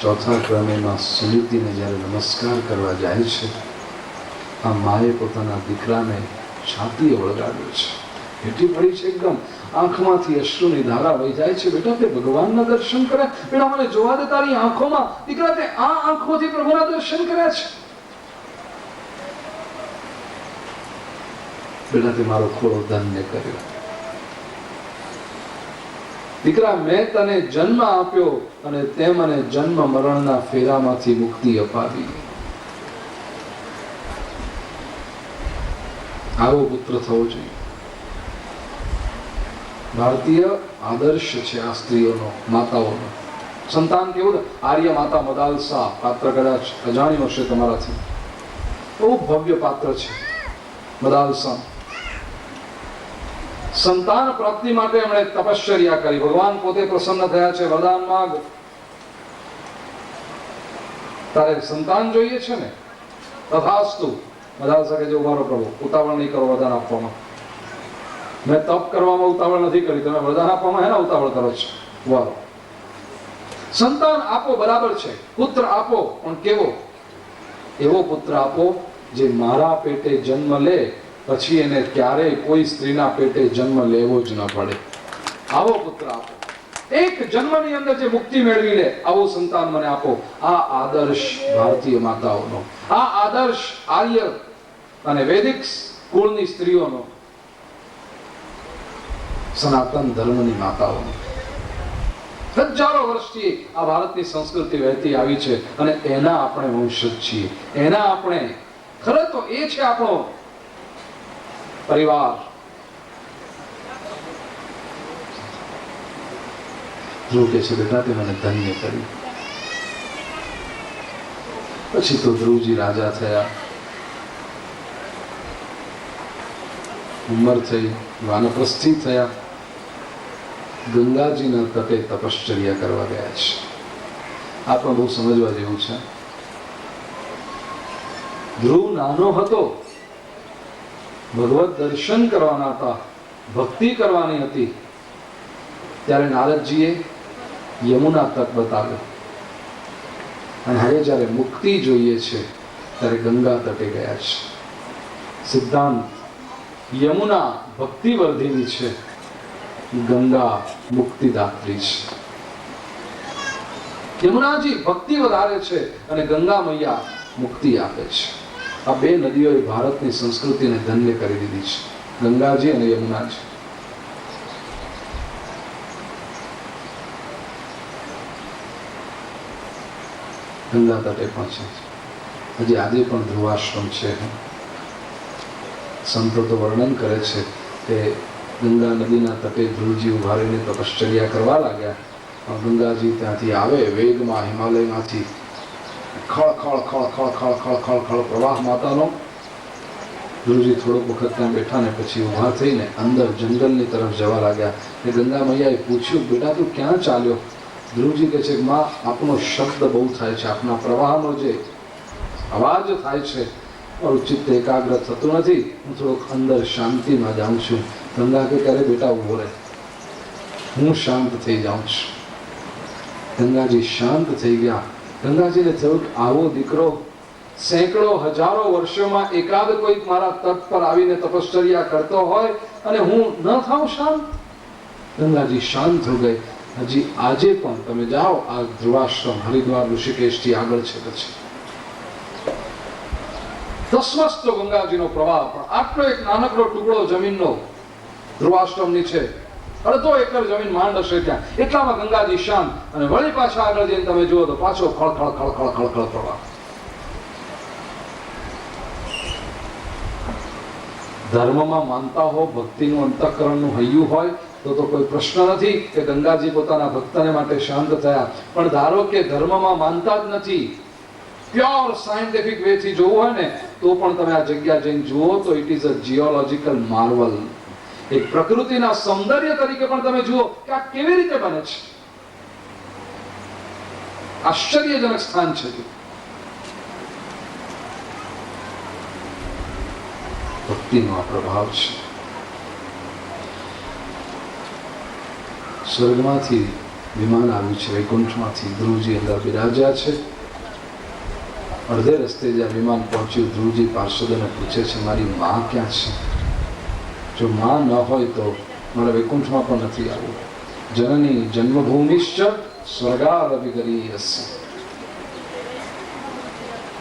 ચોથા ક્રમેમાં સુનીતિને જ્યારે નમસ્કાર કરવા જાય છે, આ માએ પોતાના દીકરાને છાતીએ વળગાડ્યો છે, ભેટી પડી છે, એકદમ આંખમાંથી અશ્રુની ધારા વહી જાય છે. બેટા, તે ભગવાનના દર્શન કર્યા? બેટા, મને જોવા દે તારી આંખોમાં. દીકરા, તે આ આંખોથી પ્રભુના દર્શન કર્યા છે? બેટા, તે મારો ખોળો ધન્ય કર્યો. દીકરા, મેં તને જન્મ આપ્યો અને તે મને જન્મ મરણના ફેરામાંથી મુક્તિ અપાવી. આવો પુત્ર થવો જોઈએ. ભારતીય આદર્શ છે આ સ્ત્રીઓનો, માતાઓનો. સંતાન કેવું? આર્ય માતા મદાલસા પાત્ર કદાચ અજાણ્યું હશે તમારાથી. બહુ ભવ્ય પાત્ર છે મદાલસા. સંતાન પ્રાપ્તિ માટે એમણે તપશ્ચર્યા કરી. ભગવાન પોતે પ્રસન્ન થયા છે. વરદાન માંગ. તારે સંતાન જોઈએ છે ને? તથાસ્તુ. મદાલસા કે જે ઉભા રહો પ્રભુ, ઉતાવળ નહીં કરો વરદાન આપવામાં. મેં તપ કરવામાં ઉતાવળ નથી કરી, તમે વરદાન આપવામાં હેના ઉતાવળ કરો છો? વાહ. સંતાન આપો બરાબર છે, પુત્ર આપો, પણ કેવો? એવો પુત્ર આપો જે મારા પેટે જન્મ લે પછી એને ક્યારેય કોઈ સ્ત્રીના પેટે જન્મ લેવો જ ન પડે. આવો પુત્ર આપો. એક જન્મની અંદર જે મુક્તિ મેળવી લે, આવું સંતાન મને આપો. આ આદર્શ ભારતીય માતાઓનો, આ આદર્શ આર્ય અને વૈદિક કુળની સ્ત્રીઓનો, સનાતન ધર્મની માતાઓનો. હજારો વર્ષથી આ ભારતની સંસ્કૃતિ વહેતી આવી છે અને એના આપણે વંશજ છીએ. એના આપણે, ખરે તો એ છે આપણો પરિવાર. ધ્રુવ કે છે, બેટા, તે મને ધન્ય કર્યું. પછી તો ધ્રુવજી રાજા થયા, ઉંમર થઈ, વાનપ્રસ્થિ થયા, ગંગાજીના તટે તપશ્ચર્યા કરવા ગયા છે. આ પણ બહુ સમજવા જેવું છે. ધ્રુવ નાનો હતો, ભગવત દર્શન કરવાના હતા, ભક્તિ કરવાની હતી, ત્યારે નારદજીએ યમુના તટ બતાવ્યો. અને હવે જ્યારે મુક્તિ જોઈએ છે ત્યારે ગંગા તટે ગયા છે. સિદ્ધાંત યમુના ભક્તિવર્ધિની છે, ગંગા મુક્તિદાત્રી છે. યમુનાજી ભક્તિ વધારે છે અને ગંગા મૈયા મુક્તિ આપે છે. આ બે નદીઓએ ભારતની સંસ્કૃતિને ધન્ય કરી દીધી છે, ગંગાજી અને યમુનાજી. ગંગા તટે પહોંચે. હજી આજે પણ ધ્રુવાશ્રમ છે. સંતો તો વર્ણન કરે છે કે ગંગા નદીના તટે ધ્રુવજી ઉભા રહીને તપશ્ચર્યા કરવા લાગ્યા. ગંગાજી ત્યાંથી આવે વેગમાં, હિમાલયમાંથી. ખળ ખળ ખળ ખળ ખળ ખળ ખળ ખળ પ્રવાહ માતાનો. ધ્રુવજી થોડોક વખત ત્યાં બેઠા ને પછી ઉભા થઈને અંદર જંગલની તરફ જવા લાગ્યા. એ ગંગા મૈયાએ પૂછ્યું, બેટા, તું ક્યાં ચાલ્યો? ધ્રુવજી કહે છે, માં, આપનો શબ્દ બહુ થાય છે, આપના પ્રવાહનો જે અવાજ થાય છે, મારું ચિત્ત એકાગ્ર થતું નથી, હું થોડોક અંદર શાંતિમાં જાઉં છું. ગંગા કે, ક્યારે બેટા ઉભો રહે, હું શાંત થઈ જાઉં છું. ગંગાજી શાંત થઈ ગયા. ગંગાજીને થયું કે આવો દીકરો સેંકડો હજારો વર્ષોમાં એકાદ કોઈક મારા તટ પર આવીને તપશ્ચર્યા કરતો હોય અને હું ન થાઉં શાંત. ગંગાજી શાંત થઈ ગઈ. હજી આજે પણ તમે જાઓ, આ ધ્રુવાશ્રમ હરિદ્વાર ઋષિકેશથી આગળ છે. પછી તસ્મસ્તો ગંગાજીનો પ્રવાહ. પણ આટલો એક નાનકડો ટુકડો જમીનનો ધ્રુવાશ્રમની છે, અડધો એકર જમીન માંડ હશે ત્યાં. એટલામાં ગંગાજી શાંત. અને વળી પાછા આગળ જઈને તમે જુઓ તો પાછો ખળખળ ખળખળ ખળખળ પ્રવાહ. ધર્મમાં માનતા હો, ભક્તિનું અંતઃકરણનું હૈયું હોય તો કોઈ પ્રશ્ન નથી કે ગંગાજી પોતાના ભક્તને માટે શાંત થયા. પણ ધારો કે ધર્મમાં માનતા જ નથી, પ્યોર સાયન્ટિફિક વે થી જોવું હોય ને, તો પણ તમે આ જગ્યા જઈને જુઓ તો it is a geological Marvel. એક પ્રકૃતિના સૌંદર્ય તરીકે પણ તમે જુઓ કે આ કેવી રીતે બને છે. આશ્ચર્યજનક સ્થાન છે. ભક્તિનો આ પ્રભાવ છે. સ્વર્ગમાંથી વિમાન આવ્યું છે વૈકુંઠમાંથી. ધ્રુવજી અંદર બિરાજ્યા છે. અડધે રસ્તે જ્યાં વિમાન પહોંચ્યું, ધ્રુવજી પાર્ષદોને પૂછે છે, મારી માં ક્યાં છે? જો માં ન હોય તો મારા વૈકુંઠમાં પણ નથી આવવું. જનની જન્મભૂમિશ્ચ સ્વર્ગાદપિગરીયસ્ય.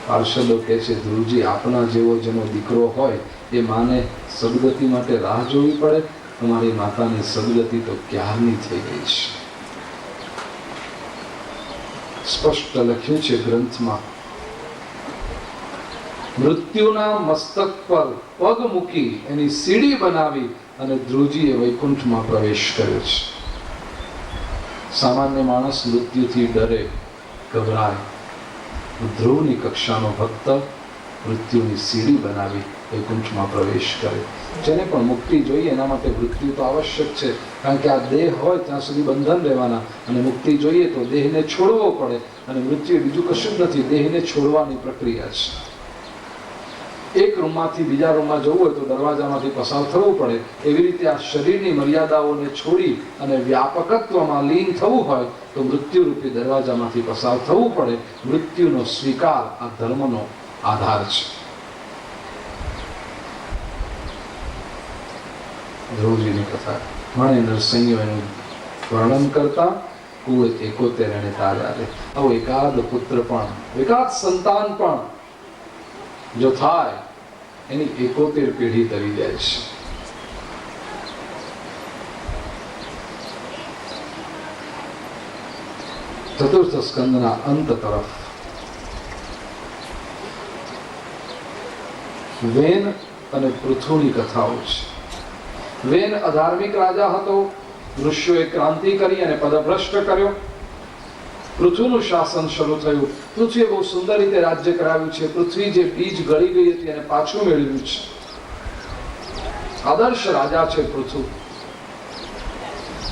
પાર્ષદો કહે છે, ધ્રુવજી આપના જેવો જેનો દીકરો હોય એ માને સદગતિ માટે રાહ જોવી પડે. તમારી માતાની સદગતિ તો ક્યારની થઈ ગઈ છે. સ્પષ્ટ લખ્યું છે ગ્રંથમાં, મૃત્યુના મસ્તક પર પગ મૂકી એની સીડી બનાવી અને ધ્રુવજીએ વૈકુંઠમાં પ્રવેશ કર્યો છે. સામાન્ય માણસ મૃત્યુથી ડરે, ગભરાય. ધ્રુવની કક્ષાનો ભક્ત મૃત્યુની સીડી બનાવી વૈકુંઠમાં પ્રવેશ કરે. જેને પણ મુક્તિ જોઈએ એના માટે મૃત્યુ તો આવશ્યક છે, કારણ કે આ દેહ હોય ત્યાં સુધી બંધન રહેવાના, અને મુક્તિ જોઈએ તો દેહને છોડવો પડે. અને મૃત્યુ બીજું કશું જ નથી, દેહને છોડવાની પ્રક્રિયા છે. એક રૂમમાંથી બીજા રૂમમાં જવું હોય તો દરવાજામાંથી પસાર થવું પડે. એવી રીતે આ શરીરની મર્યાદાઓને છોડી અને વ્યાપકત્વમાં લીન થવું હોય તો મૃત્યુરૂપી દરવાજામાંથી પસાર થવું પડે. મૃત્યુનો સ્વીકાર આ ધર્મનો આધાર છે. ધ્રુવજીની કથા માણે નરસિંહ એનું વર્ણન કરતા કુએ 71 એને તાર્યા. આવો એકાદ પુત્ર પણ, એકાદ સંતાન પણ જો થાય એની 71 પેઢી તરી જાય છે. ચતુર્થ સ્કંદના અંત તરફ વેન અને પૃથુની કથાઓ છે. વેન અધાર્મિક રાજા હતો. ઋષિઓએ ક્રાંતિ કરી અને પદભ્રષ્ટ કર્યો. પૃથ્વીનું શાસન શરૂ થયું. પૃથ્વીએ બહુ સુંદર રીતે રાજ્ય કરાવ્યું છે. પૃથ્વી જે બીજ ગળી ગઈ હતી એને પાછું મેળવ્યું છે. આદર્શ રાજા છે પૃથુ.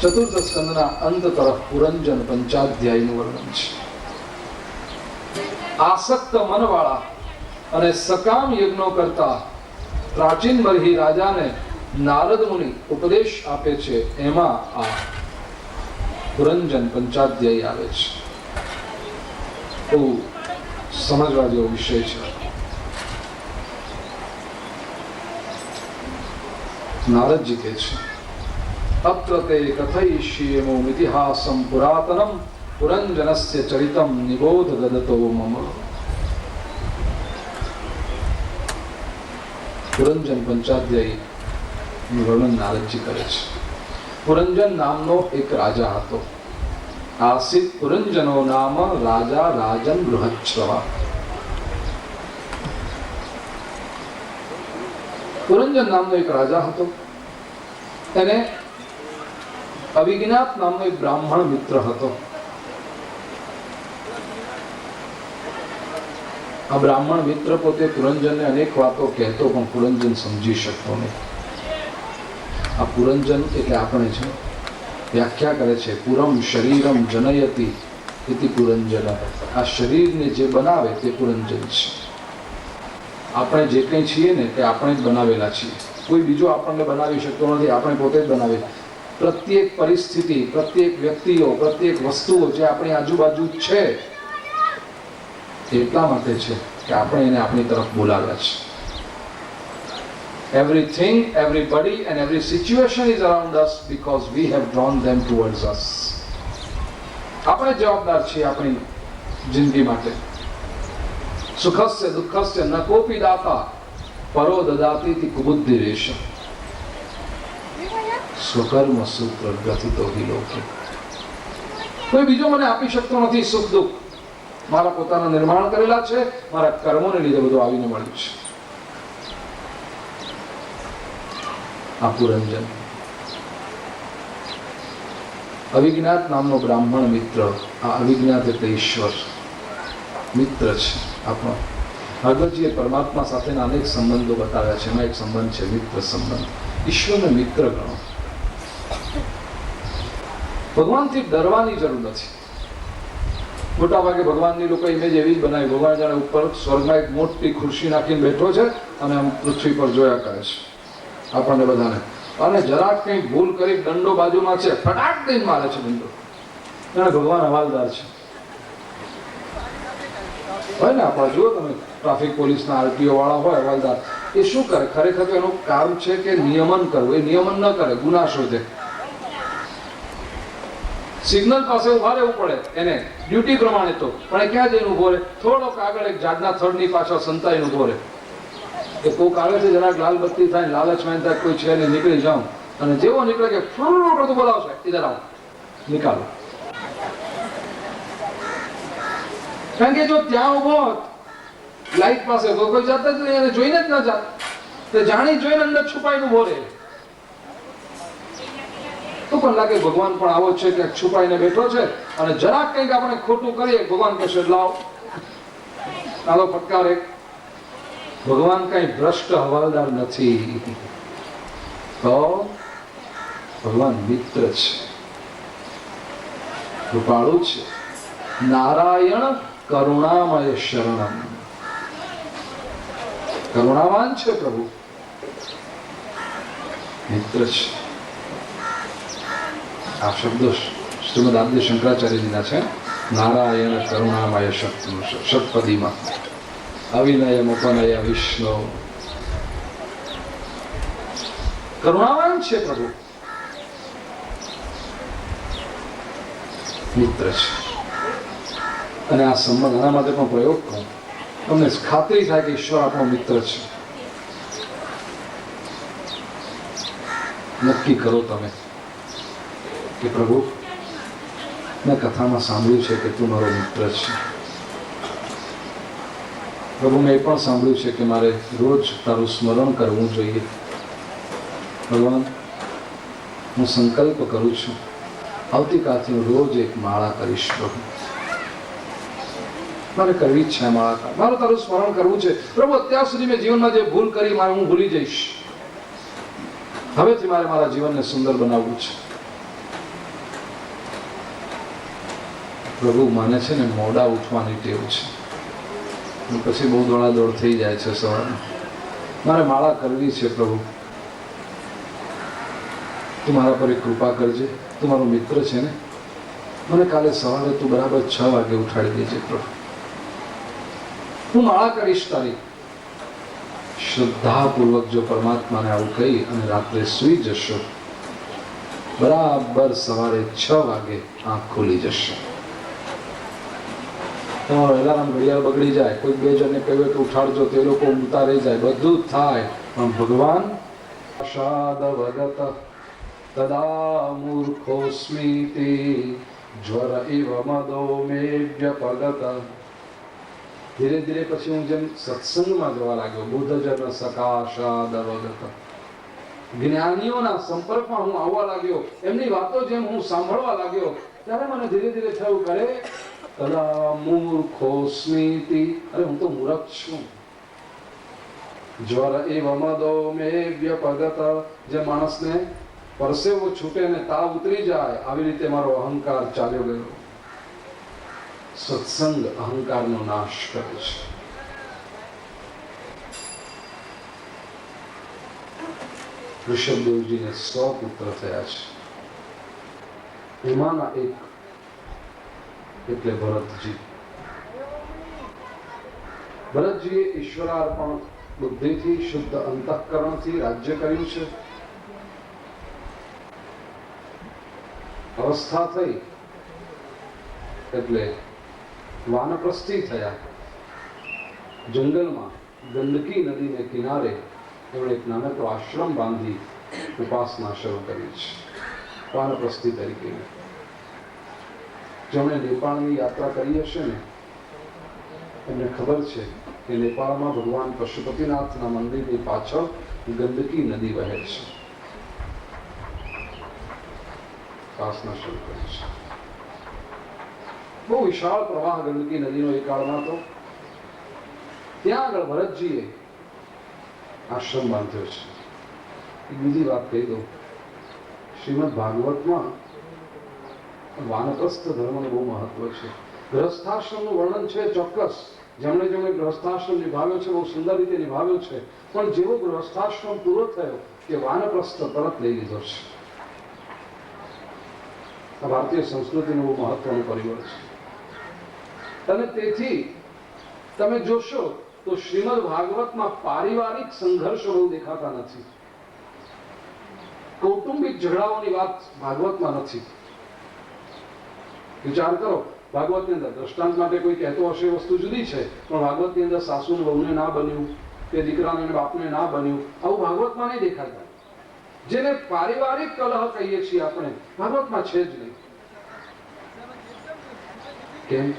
ચતુર્થ સ્કંદના અંત તરફ પુરંજન પંચાધ્યાયનું વર્ણન છે. આસક્ત મનવાળા અને સકામ યજ્ઞો કરતા પ્રાચીન બરહી રાજાને નારદ મુનિ ઉપદેશ આપે છે. એમાં આ પુરંજન પંચાધ્યાય આવે છે. બહુ સમજવા જેવો વિષય છે. નારદજી કહે છે, અત્ર તે કથયિષ્યેમો ઇતિહાસં પુરાતનમ પુરંજનસ્ય ચરિતમ નિબોધ ગદતો મમ. પુરંજન પંચાધ્યાય નું વર્ણન નારદજી કરે છે. પુરંજન નામનો એક રાજા હતો. આસિત પુરંજનો નામ રાજા રાજન બૃહચ્છવા. પુરંજન નામનો એક રાજા હતો. એને અવિજ્ઞાત નામનો એક બ્રાહ્મણ મિત્ર હતો. આ બ્રાહ્મણ મિત્ર પોતે પુરંજનને અનેક વાતો કહેતો, પણ પુરંજન સમજી શકતો નહીં. આ પુરંજન એટલે આપણે છે. વ્યાખ્યા કરે છે, પુરમ શરીરમ જનયતિ ઇતિ પુરંજન. આ શરીરને જે બનાવે તે પુરંજન છે. આપણે જે કંઈ છીએ ને તે આપણે જ બનાવેલા છીએ. કોઈ બીજો આપણને બનાવી શકતો નથી, આપણે પોતે જ બનાવે. પ્રત્યેક પરિસ્થિતિ, પ્રત્યેક વ્યક્તિઓ, પ્રત્યેક વસ્તુઓ જે આપણી આજુબાજુ છે એટલા માટે છે કે આપણે એને આપણી તરફ બોલાવ્યા છે. Everything, everybody and every situation is around us because we have drawn them towards us. આપણે જવાબદાર છીએ આપણી જિંદગી માટે. સુખસ્ય દુઃખસ્ય ન કોપી દાતા પરો દદાતિ તિ કુબુદ્ધિ રેશ. સ્વકર્મ સૂત્ર ગ્રથિતો હિ લોકે. કોઈ બીજો મને આપી શકતો નથી સુખ દુઃખ. મારા પોતાના નિર્માણ કરેલા છે, મારા કર્મોને લીધે બધું આવીને મળ્યું છે. આ પુરંજન. અવિજ્ઞાત નામનો બ્રાહ્મણ મિત્ર. આ અવિજ્ઞાત એટલે ઈશ્વર મિત્ર છે આપણો. ભાગવતજીએ પરમાત્મા સાથેના અનેક સંબંધો બતાવ્યા છે. એમાં એક સંબંધ છે મિત્ર સંબંધ. ઈશ્વરને મિત્ર ગણો. ભગવાનથી ડરવાની જરૂર નથી. મોટા ભાગે ભગવાનની લોકો ઇમેજ એવી જ બનાવી, ભગવાન જાણે ઉપર સ્વર્ગમાં એક મોટી ખુરશી નાખીને બેઠો છે અને આમ પૃથ્વી પર જોયા કરે છે આપણને બધાને. અને જરાક કંઈ ભૂલ કરી દંડો બાજુમાં છે, ફટાક દઈને મારે છે દંડો. એને ભગવાન હવાલદાર છે. હોય ને આપણે જુઓ તમે ટ્રાફિક પોલીસના આરટીઓ વાળા હોય હવાલદાર, એ શું કરે? ખરેખર તો એનું કામ છે કે નિયમન કરવું. એ નિયમન ન કરે, ગુના શોધે. સિગ્નલ પાસે ઉભા રહેવું પડે એને ડ્યુટી પ્રમાણે તો, પણ એ ક્યાં જઈને ઉભો રહે? થોડોક આગળ એક ઝાડના થડની પાછળ સંતાઈને ઉભો રહે. એ કોક આવે છે, જરાક લાલ બત્તી થાય, લાલચમાં થાય કોઈ છે ને, નીકળી જાઉં, અને જેવો નીકળે કે ફૂલ તો બોલાવશે, ઇધર આવો, નિકાલો. કારણ કે જો ત્યાં ઉભો લાઈટ પાસે તો કોઈ જાતા જ નહીં, એને જોઈને જ ના જાત, તે જાણી જોઈને અંદર છુપાઈને ઉભો રહે. તો પણ લાગે ભગવાન પણ આવો છે કે છુપાઈને બેઠો છે, અને જરાક કંઈક આપણે ખોટું કરીએ, ભગવાન કહેશે લાવ આલો ફટકારે. ભગવાન કઈ ભ્રષ્ટ હવાલદાર નથી. તો ભગવાન મિત્ર છે, કૃપાળુ છે. નારાયણ કરુણામય શરણમ. કરુણાવાન છે પ્રભુ, મિત્ર છે. આ શબ્દો શ્રીમદ આદ્ય શંકરાચાર્યજીના છે. નારાયણ કરુણામય ષટપદીમાં અવિનય મુપનય વિષ્ણુ. કરુણાવાન છે પ્રભુ, મિત્ર છે. અને આ સંબંધ, આના માટે પણ પ્રયોગ કરું, તમને ખાતરી થાય કે ઈશ્વર આપણો મિત્ર છે. નક્કી કરો તમે કે પ્રભુ, મેં કથામાં સાંભળ્યું છે કે તું મારો મિત્ર છે. પ્રભુ, મેં એ પણ સાંભળ્યું છે કે મારે રોજ તારું સ્મરણ કરવું જોઈએ. ભગવાન, હું સંકલ્પ કરું છું, આવતીકાલથી હું રોજ એક માળા કરીશ. પ્રભુ, મારે કરવી જ છે માળા, મારું તારું સ્મરણ કરવું છે. પ્રભુ, અત્યાર સુધી મેં જીવનમાં જે ભૂલ કરી, મારે હું ભૂલી જઈશ. હવેથી મારે મારા જીવનને સુંદર બનાવવું છે. પ્રભુ, મને છે ને મોડા ઉઠવાની ટેવ છે, પછી બહુ દોડાદોડ થઈ જાય છે સવારે. મારે માળા કરવી છે. પ્રભુ, તું મારા પર એક કૃપા કરજે. તું મારો મિત્ર છે ને, મને કાલે સવારે તું બરાબર 6 વાગે ઉઠાડી દેજે. પ્રભુ, હું માળા કરીશ તારી. શ્રદ્ધાપૂર્વક જો પરમાત્માને આવું કહી અને રાત્રે સૂઈ જશો, બરાબર સવારે 6 વાગે આંખ ખુલી જશે. તમારો એલાર્મ ઘડિયાળ બગડી જાય, કોઈ 2 જણને કહ્યું કે ઉઠાડજો, તે લોકો ઊંઘતા રહી જાય, બધું જ થાય, પણ ભગવાન શાદ વદત તદા મૂર્ખોસ્મિતિ જ્વર ઇવ મદો મે વ્યપગત. ધીરે ધીરે પછી હું જેમ સત્સંગમાં જવા લાગ્યો, બુદ્ધજન સકાશાદ વદત, જ્ઞાનીઓના સંપર્કમાં હું આવવા લાગ્યો, એમની વાતો જેમ હું સાંભળવા લાગ્યો, ત્યારે મને ધીરે ધીરે થયું કરે તદા મૂર્ખોસ્મિતિ, અરે હું તો મૂર્ખ છું. જ્વર ઇવ મદો મે વ્યપગત, જે માણસને પરસેવો છૂટે ને તાવ ઉતરી જાય, આવી રીતે મારો અહંકાર ચાલ્યો ગયો. સત્સંગ અહંકારનો નાશ કરે છે. ઋષભદેવજીને 100 પુત્ર થયા છે. એમાંના એક એટલે ભરતજી. ભરતજીએ ઈશ્વરાર્પણ બુદ્ધિથી, શુદ્ધ અંતઃકરણથી રાજ્ય કર્યું છે. અવસ્થા થઈ એટલે વાનપ્રસ્થી થયા. જંગલમાં ગંડકી નદીને કિનારે એમણે એક નાનકડો આશ્રમ બાંધી ઉપાસના શરૂ કરી છે, વાનપ્રસ્થી તરીકે. જેમણે નેપાળની યાત્રા કરી હશે ને, એમને ખબર છે કે નેપાળમાં ભગવાન પશુપતિનાથના મંદિરની પાછળ ગંડકી નદી વહે છે. ઉપાસના શરૂ કરી છે. બહુ વિશાળ પ્રવાહ ગંડકી નદીનો એ કાળમાં તો. ત્યાં આગળ ભરતજીએ આશ્રમ બાંધ્યો છે. એક બીજી વાત કહી દઉં, શ્રીમદ ભાગવતમાં વાનપ્રસ્થ ધર્મનું બહુ મહત્વ છે. ગૃહસ્થાશ્રમનું વર્ણન છે ચોક્કસ, જેમણે ગૃહસ્થાશ્રમ નિભાવ્યો છે બહુ સુંદર રીતે નિભાવ્યો છે, પણ જેવો ગૃહસ્થાશ્રમ પૂરો થયો કે વાનપ્રસ્થ તરત લઈ લીધો છે. આ ભારતીય સંસ્કૃતિનું બહુ મહત્વનું પરિબળ છે. અને તેથી તમે જોશો તો શ્રીમદ ભાગવતમાં પારિવારિક સંઘર્ષો બહુ દેખાતા નથી. કૌટુંબિક ઝઘડાઓની વાત ભાગવતમાં નથી. વિચાર કરો, ભાગવતની અંદર દ્રષ્ટાંત માટે કોઈ કહેતો હશે વસ્તુ જુદી છે, પણ ભાગવતની અંદર સાસુ વહુને ના બન્યું કે દીકરાને બાપને ના બન્યું, આવું ભાગવતમાં નહીં દેખાતા. જેને પારિવારિક કલહ કહીએ છીએ આપણે, ભાગવતમાં છે જ નહીં. કેમ?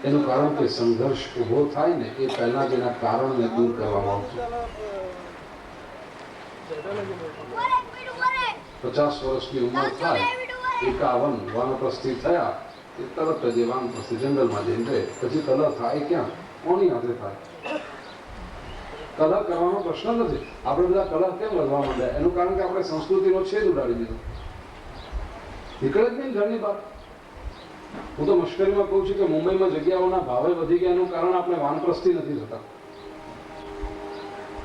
એનું કારણ કે સંઘર્ષ ઉભો થાય ને એ પહેલા જ એના કારણને દૂર કરવામાં આવતું. 50 વર્ષની ઉંમર થાય, 51 વાનપ્રસ્થિ થયા, એ તરત જ એ વાનપ્રસ્થિ જંગલમાં જઈને રહે. પછી કલહ થાય ક્યાં? કોની હાથે થાય? કલહ કરવાનો પ્રશ્ન નથી. આપણે બધા કલહ કેમ વધવા માંડ્યા? એનું કારણ કે આપણે સંસ્કૃતિનો છેદ ઉડાડી દીધો. નીકળે જ નહીં ઘરની બહાર. હું તો મશ્કરીમાં કહું છું કે મુંબઈમાં જગ્યાઓના ભાવે વધી ગયા એનું કારણ આપણે વાનપ્રસ્થિ નથી થતા.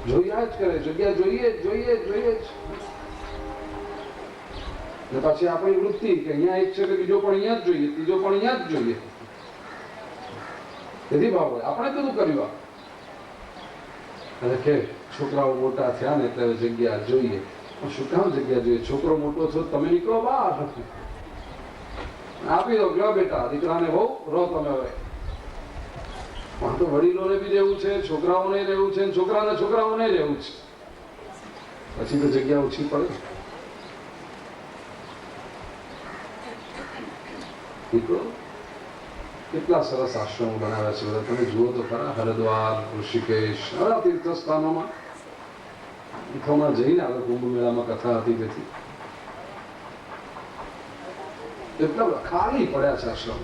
જોયા જ કરે, જગ્યા જોઈએ જોઈએ જોઈએ જ. ને પછી આપણી વૃત્તિ કે અહીંયા એક છે કે બીજો પણ અહીંયા જ જોઈએ, ત્રીજો પણ અહીંયા જ જોઈએ. તેથી ભાવ આપણે બધું કર્યું. અને કે છોકરાઓ મોટા થયા ને એટલે જગ્યા જોઈએ. પણ શું કામ જગ્યા જોઈએ? છોકરો મોટો છો તમે નીકળો બહાર, આપી દો, ગયો બેટા, દીકરાને બહુ રહો તમે. હવે પણ તો વડીલોને બી રહેવું છે, છોકરાઓને રહેવું છે, છોકરાઓને રહેવું છે. પછી તો જગ્યા ઓછી પડે. નીકળો. કેટલા સરસ આશ્રમો બનાવ્યા છે બધા, તમે જુઓ તો ખરા. હરિદ્વાર, ઋષિકેશ, આવા તીર્થ સ્થાનોમાં હમણાં જઈને આગળ કુંભ મેળામાં કથા હતી, તેથી એટલા ખાલી પડ્યા છે આશ્રમ.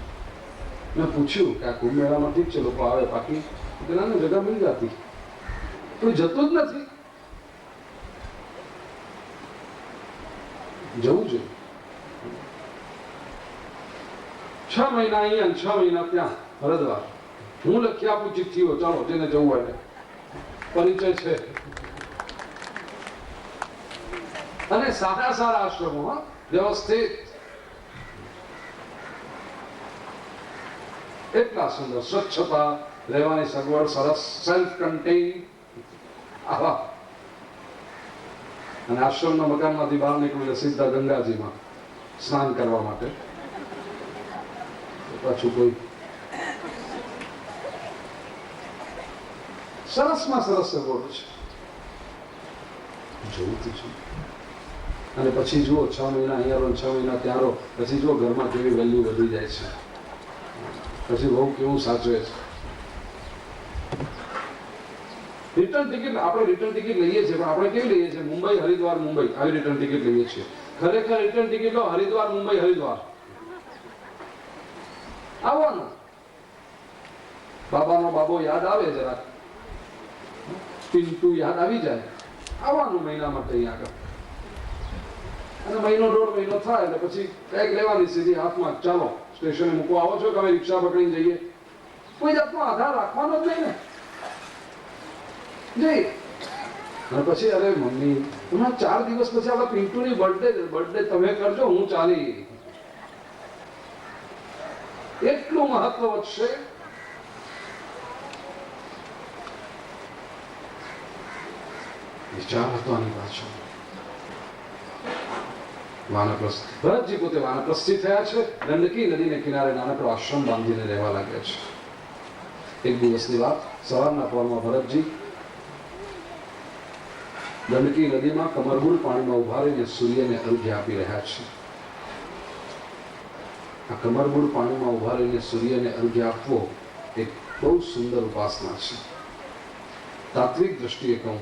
મેં પૂછ્યું કે આ કુંભ મેળામાં ઠીક છે લોકો આવે, બાકી પેલાને જગા મિલ જાતી, કોઈ જતું જ નથી. જવું જોઈએ. 6 મહિના અહીંયા, 6 મહિના ત્યાં હરિદ્વાર. હું લખી આપું ચિઠ્ઠીઓ, ચાલો જેને જવું હોય પરિચય છે. અને સારા સારા આશ્રમો, વ્યવસ્થિત, એટલા સુંદર, સ્વચ્છતા, રહેવાની સગવડ સરસ, સેલ્ફ કન્ટેઇન. આવા. અને આશ્રમના મકાનમાંથી બહાર નીકળીને સીધા ગંગાજીમાં સ્નાન કરવા માટે. પાછું કોઈ સરસમાં સરસ સગવડ છે. જોવું તો છે. અને પછી જુઓ 6 મહિના અહીંયા રહો, 6 મહિના ત્યાં રહો, પછી જુઓ ઘરમાં કેવી વેલ્યુ વધી જાય છે. પછી બહુ કેવું સાચવે છે. રિટર્ન ટિકિટ, આપણે રિટર્ન ટિકિટ લઈએ છીએ, પણ આપણે કેવી લઈએ છીએ? મુંબઈ હરિદ્વાર મુંબઈ, આવી રિટર્ન ટિકિટ લઈએ છીએ. ખરેખર રિટર્ન ટિકિટ લો હરિદ્વાર મુંબઈ હરિદ્વાર. આવવાનું. બાબાનો બાબો યાદ આવે, જરા પિન્ટુ યાદ આવી જાય, આવવાનું મહિના માટે અહીંયા આગળ. અને મહિનો 1.5 મહિનો થાય એટલે પછી બેગ લેવાની, સીધી હાથમાં, ચાલો સ્ટેશને મૂકવા આવો છો કે અમે રિક્ષા પકડીને જઈએ. કોઈ જાતનો આધાર રાખવાનો જ નહીં ને. જઈ અને પછી અરે મમ્મી હમણાં 4 દિવસ પછી આપણે પિન્ટુની બર્થડે તમે કરજો, હું ચાલી. એટલું મહત્વ વધશે. વિચાર હતો આની પાછળ. વાનપ્રસ્થ, ભરતજી પોતે વાનપ્રસ્થિ થયા છે. ગંડકી નદીને કિનારે નાનકડો આશ્રમ બાંધીને રહેવા લાગ્યા છે. એક દિવસની વાત, સવારના પહોરમાં ભરતજી ગંડકી નદીમાં કમરબુડ પાણીમાં ઉભા રહીને સૂર્યને અર્ઘ્ય આપી રહ્યા છે. આ કમરબુડ પાણીમાં ઉભા રહીને સૂર્યને અર્ઘ્ય આપવો એક બહુ સુંદર ઉપાસના છે. તાત્વિક દ્રષ્ટિએ કહું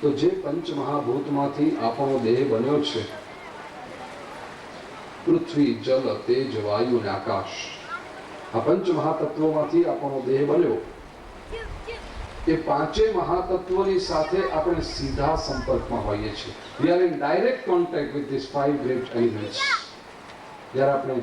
તો જે પંચમહાભૂતમાંથી આપણો દેહ બન્યો છે, પૃથ્વી, જલ, તેજ, વાયુ અને આકાશ, આ પંચ મહાતત્વોમાંથી આપણો દેહ બન્યો. એ 5 મહાતત્વોની સાથે આપણે સીધા સંપર્કમાં હોઈએ છીએ. We are in direct contact with these 5 great elements. જ્યારે આપણે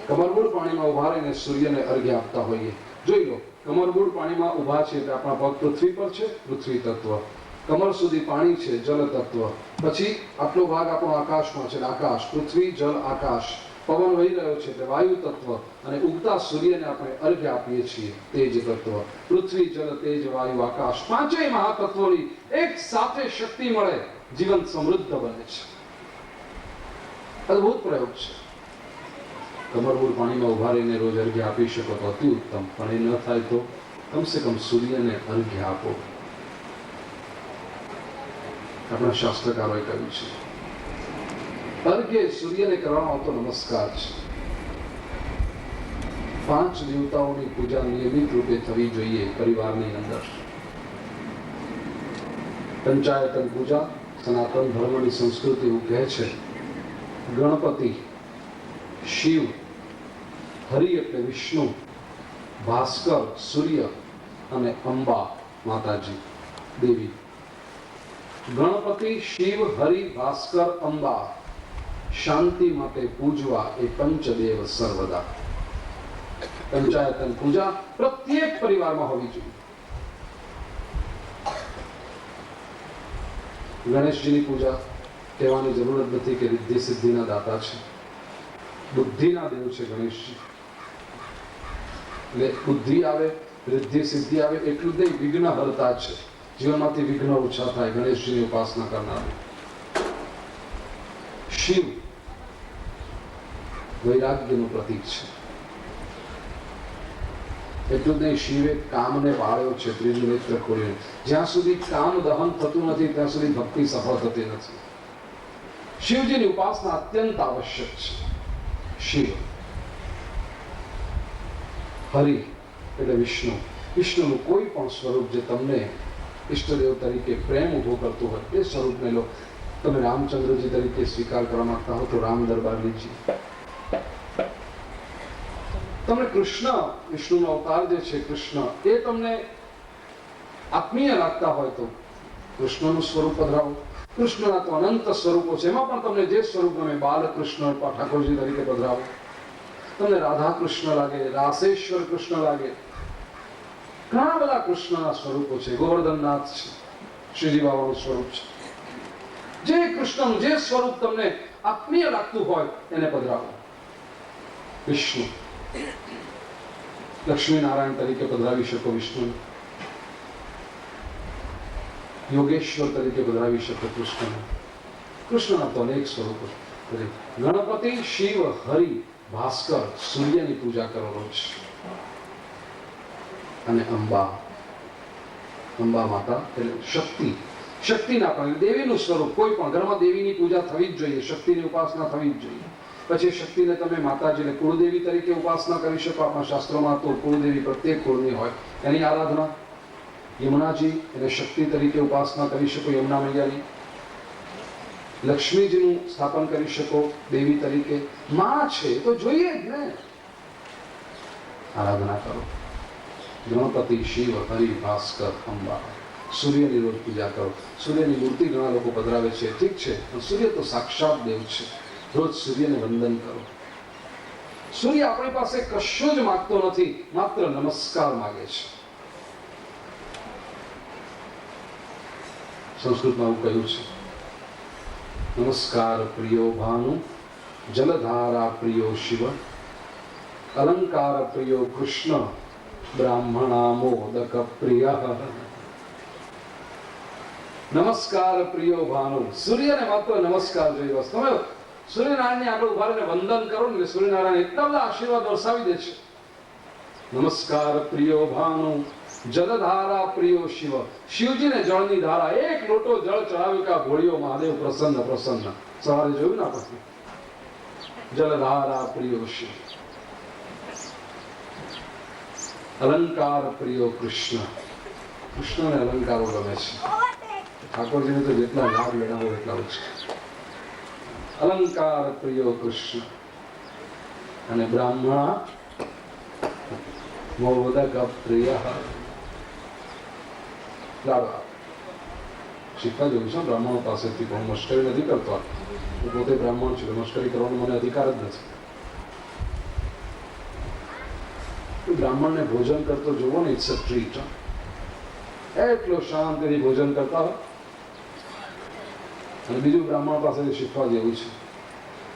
કમરબુડ પાણીમાં ઉભા રહીને સૂર્યને અર્ઘ્ય આપતા હોઈએ, જોઈ લો, કમરબુડ પાણીમાં ઉભા છે એટલે આપણા પગ પૃથ્વી પર છે, પૃથ્વી તત્વ. કમર સુધી પાણી છે, જલ તત્વ. પછી આટલો ભાગ આપણો આકાશમાં છે, આકાશ, પૃથ્વી, જલ, આકાશ. પવન વહી રહ્યો છે એટલે વાયુ તત્વ અને ઉગતા સૂર્યને આપણે અર્ઘ્ય આપીએ છીએ તેજ તત્વ. પૃથ્વી જળ તેજ વાયુ આકાશ પાંચેય મહાતત્વોની એક સાથે શક્તિ મળે જીવન સમૃદ્ધ બને છે. અદભુત પ્રયોગ છે. કમરબૂર પાણીમાં ઉભા રહીને રોજ અર્ઘ્ય આપી શકો તો અતિ ઉત્તમ, પણ એ ન થાય તો કમસે કમ સૂર્યને અર્ઘ્ય આપો. આપણા શાસ્ત્રકારોએ કહ્યું છે અર્ઘ્ય સૂર્યને કરવામાં આવતો નમસ્કાર છે. 5 દેવતાઓની પૂજા નિયમિત રૂપે થવી જોઈએ પરિવારની અંદર. પંચાયતન પૂજા સનાતન ધર્મની સંસ્કૃતિ એવું કહે છે ગણપતિ, શિવ, હરિ એટલે વિષ્ણુ, ભાસ્કર સૂર્ય અને અંબા માતાજી દેવી. ગણપતિ, શિવ, હરિ, ભાસ્કર, અંબા શાંતિ માટે પૂજવા એ પંચદેવ સર્વદા. પંચાયતન પૂજા પ્રત્યેક પરિવારમાં હોવી જોઈએ. ગણેશજીની પૂજા કહેવાની જરૂર જ નથી કે રિદ્ધિ સિદ્ધિના દાતા છે, બુદ્ધિના દેવ છે ગણેશજી. એટલે બુદ્ધિ આવે, રિદ્ધિ સિદ્ધિ આવે એટલું જ નહીં, વિઘ્ન હરતા છે. જીવનમાંથી વિઘ્ન ઓછા થાય ગણેશજીની ઉપાસના કરનાર. શિવ વૈરાગ્યનું પ્રતીક છે. એટલું જ નહીં, શિવે કામને પાળ્યો છે ત્રીજું નેત્ર ખોલીને. જ્યાં સુધી કામ દહન થતું નથી ત્યાં સુધી ભક્તિ સફળ થતી નથી. શિવજીની ઉપાસના અત્યંત આવશ્યક છે. શિવ. હરિ એટલે વિષ્ણુ. વિષ્ણુનું કોઈ પણ સ્વરૂપ જે તમને ઈષ્ટદેવ તરીકે પ્રેમ ઉભો કરતું હોય એ સ્વરૂપને લો. તમે રામચંદ્રજી તરીકે સ્વીકાર કરવા માંગતા હો તો રામ દરબાર લીજી. તમને કૃષ્ણ, વિષ્ણુનો અવતાર જે છે કૃષ્ણ, એ તમને આત્મીય લાગતા હોય તો કૃષ્ણનું સ્વરૂપ પધરાવો. કૃષ્ણના તો અનંત સ્વરૂપો છે, એમાં પણ તમને જે સ્વરૂપ ગમે, બાલકૃષ્ણ ઠાકોરજી તરીકે પધરાવો. તમને રાધા કૃષ્ણ લાગે, રાસેશ્વર કૃષ્ણ લાગે, ઘણા બધા કૃષ્ણના સ્વરૂપો છે. ગોવર્ધનનાથ છે, શ્રીજી બાબાનું સ્વરૂપ છે. જે કૃષ્ણનું જે સ્વરૂપ તમને આત્મીય લાગતું હોય એને પધરાવો. વિષ્ણુ, લક્ષ્મી નારાયણ તરીકે પધરાવી શકો વિષ્ણુ. યોગેશ્વર તરીકે પધરાવી શકો કૃષ્ણ. કૃષ્ણના તો અનેક સ્વરૂપો. ગણપતિ, શિવ, હરિ, ભાસ્કર, સૂર્યની પૂજા કરો રોજ. અને અંબા, અંબા માતા એટલે શક્તિ. શક્તિના પણ દેવીનું સ્વરૂપ. કોઈ પણ ઘરમાં દેવીની પૂજા થવી જ જોઈએ, શક્તિની ઉપાસના થવી જ જોઈએ. પછી શક્તિને તમે માતાજીને કુળદેવી તરીકે ઉપાસના કરી શકો. આપણા શાસ્ત્રોમાં તો કુળદેવી પ્રત્યેક કુળની હોય એની આરાધના. યમુનાજી એને શક્તિ તરીકે ઉપાસના કરી શકો, યમુના મૈયાની. લક્ષ્મીજીનું સ્થાપન કરી શકો દેવી તરીકે. માં છે તો જોઈએ જ ને, આરાધના કરો. ગણપતિ, શિવ, હરિ, ભાસ્કર, અંબા. સૂર્યની રોજ પૂજા કરો. સૂર્યની મૂર્તિ ઘણા લોકો પધરાવે છે, ઠીક છે, પણ સૂર્ય તો સાક્ષાત દેવ છે. રોજ સૂર્યને વંદન કરો. સૂર્ય આપણી પાસે કશું જ માંગતો નથી, માત્ર નમસ્કાર માંગે છે. સંસ્કૃતમાં એવું કહ્યું છે નમસ્કાર પ્રિયો ભાનુ, જલધારા પ્રિયો શિવ, અલંકાર પ્રિયો કૃષ્ણ, બ્રાહ્મણા મોદક પ્રિય. નમસ્કાર પ્રિયો ભાનુ. સૂર્યને માત્ર નમસ્કાર જોઈએ બસ. તમે સૂર્યનારાયણની આગળ ઉભા રહીને વંદન કરો ને, સૂર્યનારાયણ એટલા બધા આશીર્વાદ વરસાવી દે છે. નમસ્કાર પ્રિયો ભાનુ, જલધારા પ્રિયો શિવ. શિવજીને જળની ધારા, એક લોટો જળ ચડાવ્યું કે ભોળિયો મહાદેવ પ્રસન્ન પ્રસન્ન. સવારે જોયું ને આપણે, જલધારા પ્રિયો શિવ. અલંકાર પ્રિયો કૃષ્ણ. કૃષ્ણને અલંકારો ગમે છે. ઠાકોરજીને તો જેટલા લાભ લેનાવો એટલા ઓછા. અલંકાર પ્રિયો કૃષ્ણ. અને બ્રાહ્મણા મોદક પ્રિય. શીખવા જેવું છે બ્રાહ્મણો પાસેથી, પણ મશ્કરી નથી કરતો. હું પોતે બ્રાહ્મણ છું, મશ્કરી કરવાનો મને અધિકાર જ નથી. બ્રાહ્મણને ભોજન કરતો જોવો ને, ઇટ્સ અ ટ્રીટ. એટલો શાંતિથી ભોજન કરતા હોય. અને બીજું બ્રાહ્મણ પાસેથી શીખવા જેવું છે,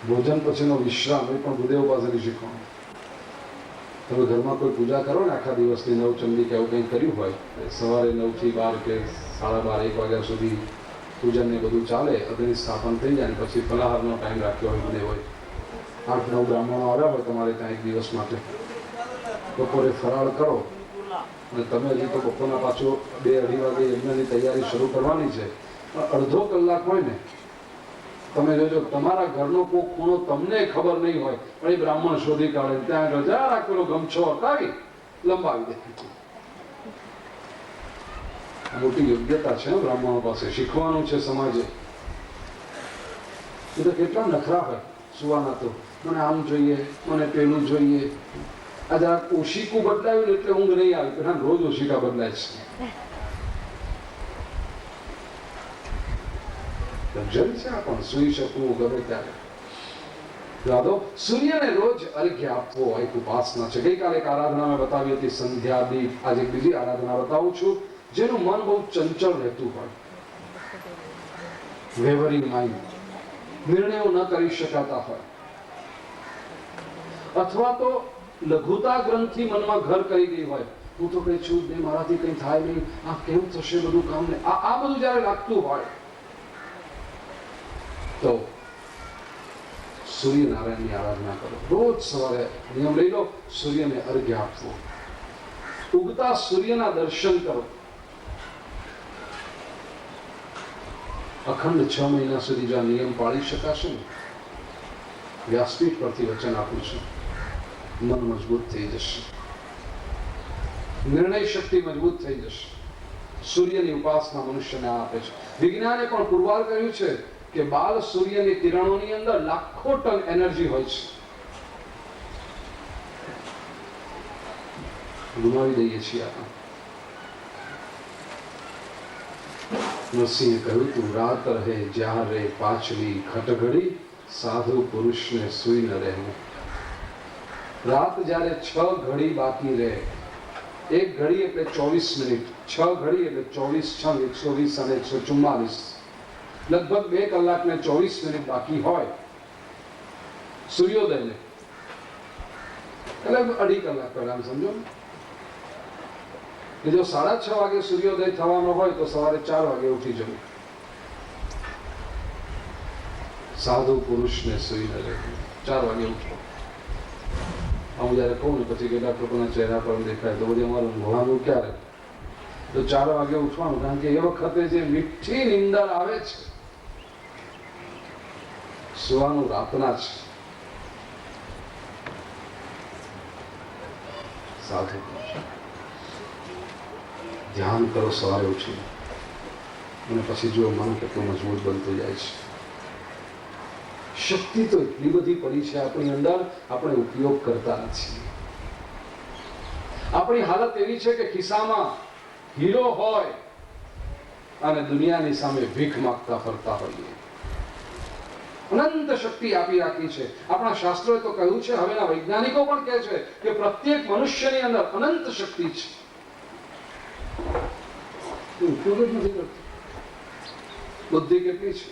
ભોજન પછીનો વિશ્રામ એ પણ ગુરુદેવ પાસેથી શીખવાનું. તમે ઘરમાં કોઈ પૂજા કરો ને આખા દિવસની નવચંડી કે એવું કંઈ કર્યું હોય, સવારે 9 થી 12 કે 12:30 1 વાગ્યા સુધી પૂજન ને બધું ચાલે, અગ્નિ સ્થાપન થઈ જાય, પછી ફલાહારનો ટાઈમ રાખ્યો હોય ગુરુદેવ હોય, 8-9 બ્રાહ્મણો આવ્યા હોય તમારે ત્યાં એક દિવસ માટે, બપોરે ફરાળ કરો અને તમે હજી તો બપોરના પાછો 2-2:30 વાગે યજ્ઞની તૈયારી શરૂ કરવાની છે, પણ અડધો કલાક હોય ને, તમે જોજો તમારા ઘરનો કોઈ ખૂણો તમને ખબર નહીં હોય પણ એ બ્રાહ્મણ શોધી કાઢે, ત્યાં આગળ જરા રાખેલો ગમછો હટાવી લંબાવી દે. મોટી યોગ્યતા છે બ્રાહ્મણો પાસે, શીખવાનું છે સમાજે. એ તો કેટલા નખરા હોય સુવાના, તો મને આમ જોઈએ, મને પેલું જોઈએ. આ જરા ઓશિકું બદલાયું ને એટલે ઊંઘ નહીં આવી, પણ રોજ ઓશિકા બદલાય છે. લક્ઝરી છે આ પણ, સુઈ શકવું ગમે ત્યારે. યાદો સૂર્યને રોજ અર્ઘ્ય આપવો એક ઉપાસના છે. ગઈકાલે એક આરાધના મેં બતાવી હતી, સંધ્યા દીપ. આજે એક બીજી આરાધના બતાવું છું જેનું મન બહુ ચંચળ રહેતું હોય, વેવરિંગ માઇન્ડ, નિર્ણયો ન કરી શકાતા હોય, અથવા તો લઘુતા ગ્રંથિ મનમાં ઘર કરી ગઈ હોય, હું તો કઈ છું નહીં, મારાથી કઈ થાય નહીં, આ કેમ થશે બધું કામ ને આ બધું જયારે લાગતું હોય તો સૂર્યનારાયણની આરાધના કરો. રોજ સવારે નિયમ લઈ લો, સૂર્યને અર્ઘ્ય આપવો, ઉગતા સૂર્યના દર્શન કરો. અખંડ 6 મહિના સુધી જો આ નિયમ પાળી શકાશે ને, વ્યાસપીઠ પરથી વચન આપું છું, મન મજબૂત થઈ જશે, નિર્ણય શક્તિ મજબૂત થઈ જશે. સૂર્યની ઉપાસના મનુષ્યને આપે છે. વિજ્ઞાને પણ પુરવાર કર્યું છે કે બાલ સૂર્યની કિરણોની અંદર લાખો ટન એનર્જી હોય છે. ગુમાવી દઈએ છીએ આપણે. નરસિંહે કહ્યું તું રાત રહે જ્યાં રે પાછલી ખટઘડી, સાધુ પુરુષને સુઈ ન રહેવું. રાત જ્યારે 6 ઘડી બાકી રહે, 1 ઘડી એટલે 24 મિનિટ, 6 ઘડી એટલે 24 6 120 અને 144, લગભગ 2 કલાક ને 24 મિનિટ બાકી હોય સૂર્યોદયને, એટલે 2.5 કલાક પહેલા સમજો કે જો 6:30 વાગે સૂર્યોદય થવાનો હોય તો સવારે 4 વાગે ઉઠી જવું. સાધુ પુરુષને સુઈ ન રહેવું, 4 વાગે ઉઠો. હું જયારે કહું ને પછી કેટલાક લોકોના ચહેરા પર દેખાય તો બધી અમારું ઊંઘવાનું ક્યારે, તો 4 વાગે ઉઠવાનું, કારણ કે એ વખતે જે મીઠી નીંદર આવે છે, સુવાનું રાતના છે. સાધુ ધ્યાન કરો સવારે ઉઠીને, અને પછી જો મન કેટલું મજબૂત બનતું જાય છે. શક્તિ તો એટલી બધી પડી છે આપણી અંદર, આપણે ઉપયોગ કરતા નથી. આપણી હાલત એવી છે કે ખિસ્સામાં હીરો હોય અને દુનિયાની સામે ભીખ માંગતા ફરતા હોઈએ. અનંત શક્તિ આપી રાખી છે. આપણા શાસ્ત્રોએ તો કહ્યું છે, હવેના વૈજ્ઞાનિકો પણ કહે છે કે પ્રત્યેક મનુષ્યની અંદર અનંત શક્તિ છે, ઉપયોગ જ નથી કરતી. બુદ્ધિ કેટલી છે.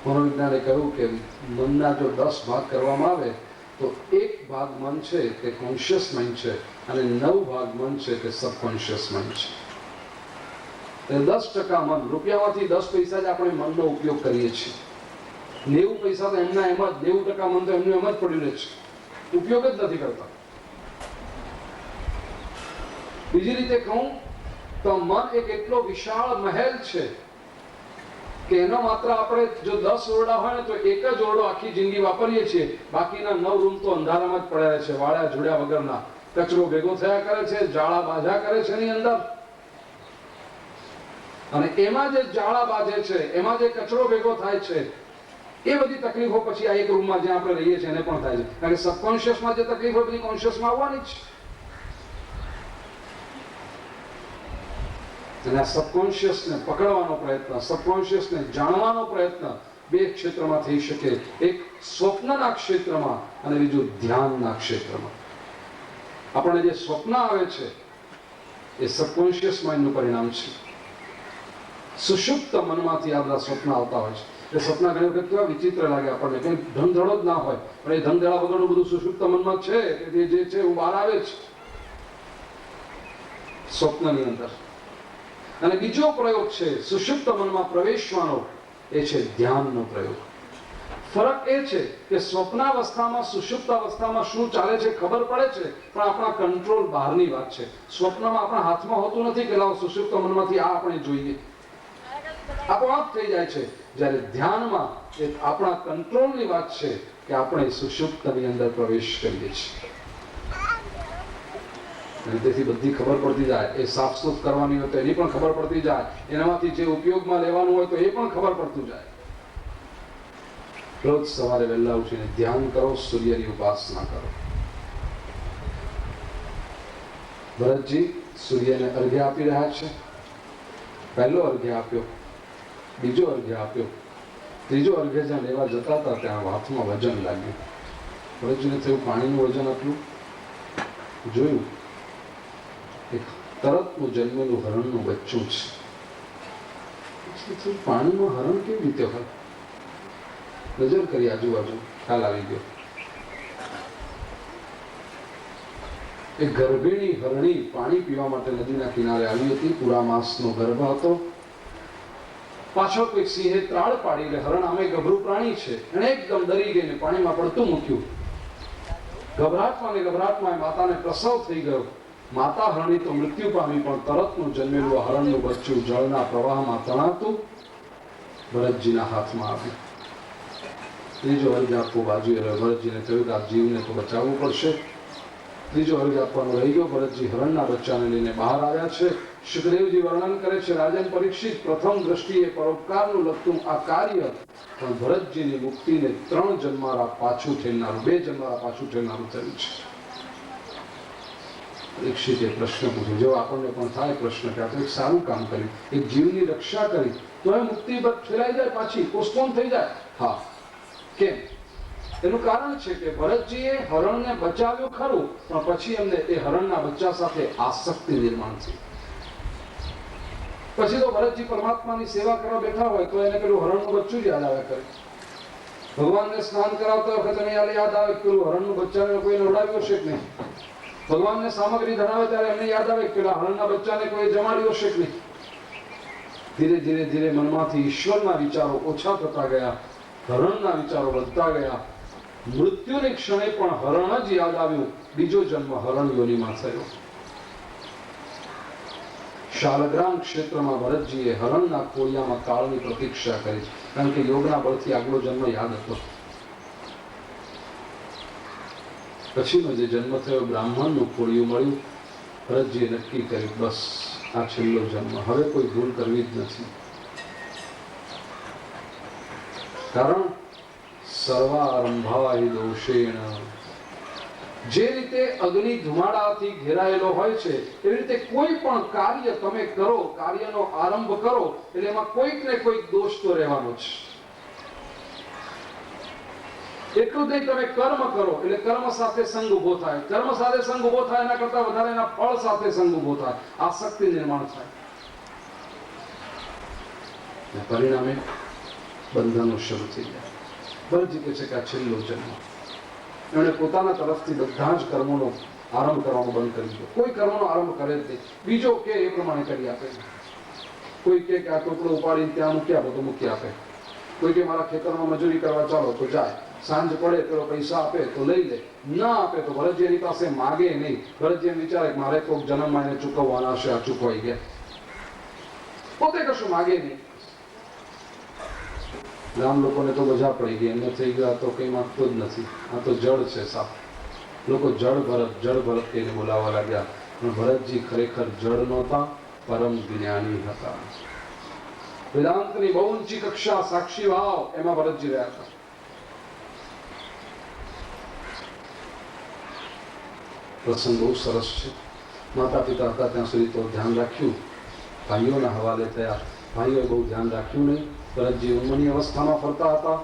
મનોવિજ્ઞાને કહ્યું કે મનના જો 10 ભાગ કરવામાં આવે તો 1 ભાગ મન છે તે કોન્શિયસ માઇન્ડ છે, અને 9 ભાગ મન છે તે સબકોન્શિયસ માઇન્ડ છે. 10% મન, રૂપિયામાંથી 10 પૈસા જ આપણે મનનો ઉપયોગ કરીએ છીએ. 90 પૈસા તો એમના એમ જ, 90% મન તો એમનું એમ જ પડ્યું રહે છે, ઉપયોગ જ નથી કરતા. બીજી રીતે કહું તો મન એક એટલો વિશાળ મહેલ છે કે એનો માત્ર આપણે જો 10 ઓરડા હોય ને તો એક જ ઓરડો આખી જિંદગી વાપરીએ છીએ, બાકીના 9 રૂમ તો અંધારામાં જ પડ્યા છે, વાળ્યા જોડ્યા વગરના. કચરો ભેગો થયા કરે છે, જાળા બાજા કરે છે એની અંદર, અને એમાં જે જાળા બાજે છે, એમાં જે કચરો ભેગો થાય છે, એ બધી તકલીફો પછી આ એક રૂમમાં જ્યાં આપણે રહીએ છીએ એને પણ થાય છે. કારણ કે સબકોન્શિયસમાં જે તકલીફો બધી કોન્શિયસમાં આવવાની જ છે. અને આ સબકોન્શિયસને પકડવાનો પ્રયત્ન, સબકોન્શિયસને જાણવાનો પ્રયત્ન 2 ક્ષેત્રમાં થઈ શકે. એક સ્વપ્નના ક્ષેત્રમાં અને બીજું ધ્યાનના ક્ષેત્રમાં. આપણને જે સ્વપ્ન આવે છે એ સબકોન્શિયસ માઇન્ડનું પરિણામ છે. સુષુપ્ત મનમાંથી આ બધા સ્વપ્ન આવતા હોય છે. એ સ્વપ્ન ઘણી વખત કેવા વિચિત્ર લાગે આપણને, કંઈ ધમધડો જ ના હોય, પણ એ ધમધડા વગરનું બધું સુષુપ્ત મનમાં છે, કે જે છે એવું બહાર આવે છે સ્વપ્નની અંદર. અને બીજો પ્રયોગ છે સુષુપ્ત મનમાં પ્રવેશવાનો, એ છે ધ્યાનનો પ્રયોગ. ફરક એ છે કે સ્વપ્નાવસ્થામાં સુષુપ્ત અવસ્થામાં શું ચાલે છે ખબર પડે છે, પણ આપણા કંટ્રોલ બહારની વાત છે. સ્વપ્નમાં આપણા હાથમાં હોતું નથી કે લાવો સુષુપ્ત મનમાંથી આ આપણે જોઈએ, આપોઆપ થઈ જાય છે. જ્યારે ધ્યાનમાં એ આપણા કંટ્રોલની વાત છે કે આપણે સુષુપ્તની અંદર પ્રવેશ કરીએ છીએ. અને તેથી બધી ખબર પડતી જાય. એ સાફસૂફ કરવાની હોય તો એની પણ ખબર પડતી જાય, એનામાંથી જે ઉપયોગમાં લેવાનું હોય તો એ પણ ખબર પડતું જાય. રોજ સવારે વહેલા ઉઠીને ધ્યાન કરો, સૂર્યની ઉપાસના કરો. ભરતજી સૂર્યને અર્ઘ્ય આપી રહ્યા છે. પહેલો અર્ઘ્ય આપ્યો, બીજો અર્ઘ્ય આપ્યો, ત્રીજો અર્ઘ્ય જ્યાં લેવા જતા હતા ત્યાં હાથમાં વજન લાગ્યું. ભરતજીને થયું પાણીનું વજન આટલું. જોયું એક તરતનું જન્મેલું હરણનું બચ્ચું છે. પાણીમાં હરણ કેવી રીતે હોય? નજર કરી આજુબાજુ, ખ્યાલ આવી ગયો. એ ગર્ભિણી હરણી પાણી પીવા માટે નદીના કિનારે આવી હતી. પૂરા માસનો ગર્ભ હતો. પાછળ કોઈક સિંહે ત્રાળ પાડી, એટલે હરણ આમે ગભરું પ્રાણી છે, એને એકદમ ડરી ગઈને પાણીમાં પડતું મૂક્યું. ગભરાટમાં માતાને પ્રસવ થઈ ગયો. માતા હરણી તો મૃત્યુ પામી, પણ તરતનું જન્મેલું હરણનું બચ્ચું જળના પ્રવાહમાં તણાતું ભરતજીના હાથમાં આવ્યું. ત્રીજો અર્ઘ્ય આપવો બાજુએ રહ્યો. ભરતજીને કહ્યું કે આ જીવને તો બચાવવું પડશે. ત્રીજો અર્ઘ્ય આપવાનો રહી ગયો. ભરતજી હરણના બચ્ચાને લઈને બહાર આવ્યા છે. સુખદેવજી વર્ણન કરે છે, રાજન પરીક્ષિત, પ્રથમ દ્રષ્ટિએ પરોપકારનું લગતું આ કાર્ય પણ ભરતજીની મુક્તિને 3 જન્મારા પાછું ઠેલનારું, 2 જન્મારા પાછું ઠેલનારું થયું છે. પરીક્ષિતે પ્રશ્ન પૂછ્યો, જેવો આપણને પણ થાય પ્રશ્ન કે આપણે એક સારું કામ કર્યું, એક જીવની રક્ષા કરી, તો એ મુક્તિ ફેલાઈ જાય, પાછી પોસ્ટપોન થઈ જાય. હા, કેમ? એનું કારણ છે કે ભરતજીએ હરણને બચાવ્યું ખરું, પણ પછી એમને એ હરણના બચ્ચા સાથે આસક્તિ નિર્માણ થઈ. પછી તો ભરતજી પરમાત્માની સેવા કરવા બેઠા હોય તો એને પેલું હરણનું બચ્ચું જ યાદ આવે કરે. ભગવાનને સ્નાન કરાવતા વખતે એને યાદ આવે કે પેલું હરણનું બચ્ચાને કોઈ નવડાવ્યું હશે કે નહીં. ભગવાનને સામગ્રી ધરાવે ત્યારે એમને યાદ આવે કે પેલા હરણના બચ્ચાને કોઈ જમાડ્યું હશે કે નહીં. ધીરે ધીરે ધીરે મનમાંથી ઈશ્વરના વિચારો ઓછા થતા ગયા, હરણના વિચારો વધતા ગયા. મૃત્યુની ક્ષણે પણ હરણ જ યાદ આવ્યું. બીજો જન્મ હરણ યોનિમાં થયો. શાલગ્રામ ક્ષેત્રમાં ભરતજીએ હરણના કોળિયામાં કાળની પ્રતીક્ષા કરી, કારણ કે યોગના બળથી આગલો જન્મ યાદ હતો. પછીનો જે જન્મ થયો બ્રાહ્મણનું કોળિયું મળ્યું. ભરતજીએ નક્કી કર્યું, બસ આ છેલ્લો જન્મ, હવે કોઈ ભૂલ કરવી જ નથી. કારણ સર્વારંભાય દોષેણ, જે રીતે અગ્નિ ધુમાડાથી ઘેરાયેલો હોય છે એવી રીતે કોઈ પણ કાર્ય તમે કરો, કાર્યનો આરંભ કરો એટલે એમાં કોઈક ને કોઈક દોષ તો રહેવાનો છે. એટલું જ નહીં, તમે કર્મ કરો એટલે કર્મ સાથે સંગ ઉભો થાય, કર્મ સાથે સંગ ઉભો થાય એના કરતા વધારે એના ફળ સાથે સંગ ઉભો થાય, આસક્તિ નિર્માણ થાય. પરિણામે બંધનો શરૂ થઈ જાય. ભરતજી કહે છે કે આ છેલ્લો જન્મ. એમણે પોતાના તરફથી બધા જ કર્મોનો આરંભ કરવાનો બંધ કરી દીધો. કોઈ કર્મનો આરંભ કરે જ નહીં. બીજો કે એ પ્રમાણે કરી આપે. કોઈ કે આ ટોપડો ઉપાડીને ત્યાં મૂકી આપો તો મૂકી આપે. કોઈ કે મારા ખેતરમાં મજૂરી કરવા ચાલો તો જાય. સાંજ પડે પેલો પૈસા આપે તો લઈ લે, ના આપે તો ભરતજી એની પાસે માગે નહીં. ભરતજી એમ વિચારે કે મારે કોઈક જન્મમાં એને ચૂકવવાના છે, આ ચૂકવાઈ ગયા. પોતે કશું માગે નહીં. ગામ લોકોને તો મજા પડી ગઈ, એમને થઈ ગયા તો કઈ માંગતો જ નથી, આ તો જળ છે સાફ. લોકો જળ ભરત કહીને બોલાવવા લાગ્યા. પણ ભરતજી ખરેખર જળ નહોતા, પરમ જ્ઞાની હતા. વેદાંતની બહુ ઊંચી કક્ષા, સાક્ષી ભાવ, એમાં ભરતજી રહ્યા હતા. પ્રસંગ બહુ સરસ છે. માતા પિતા હતા ત્યાં સુધી તો ધ્યાન રાખ્યું, ભાઈઓના હવાલે થયા. ભાઈઓએ બહુ ધ્યાન રાખ્યું નહીં. ભરતજી ઉંમરની અવસ્થામાં ફરતા હતા.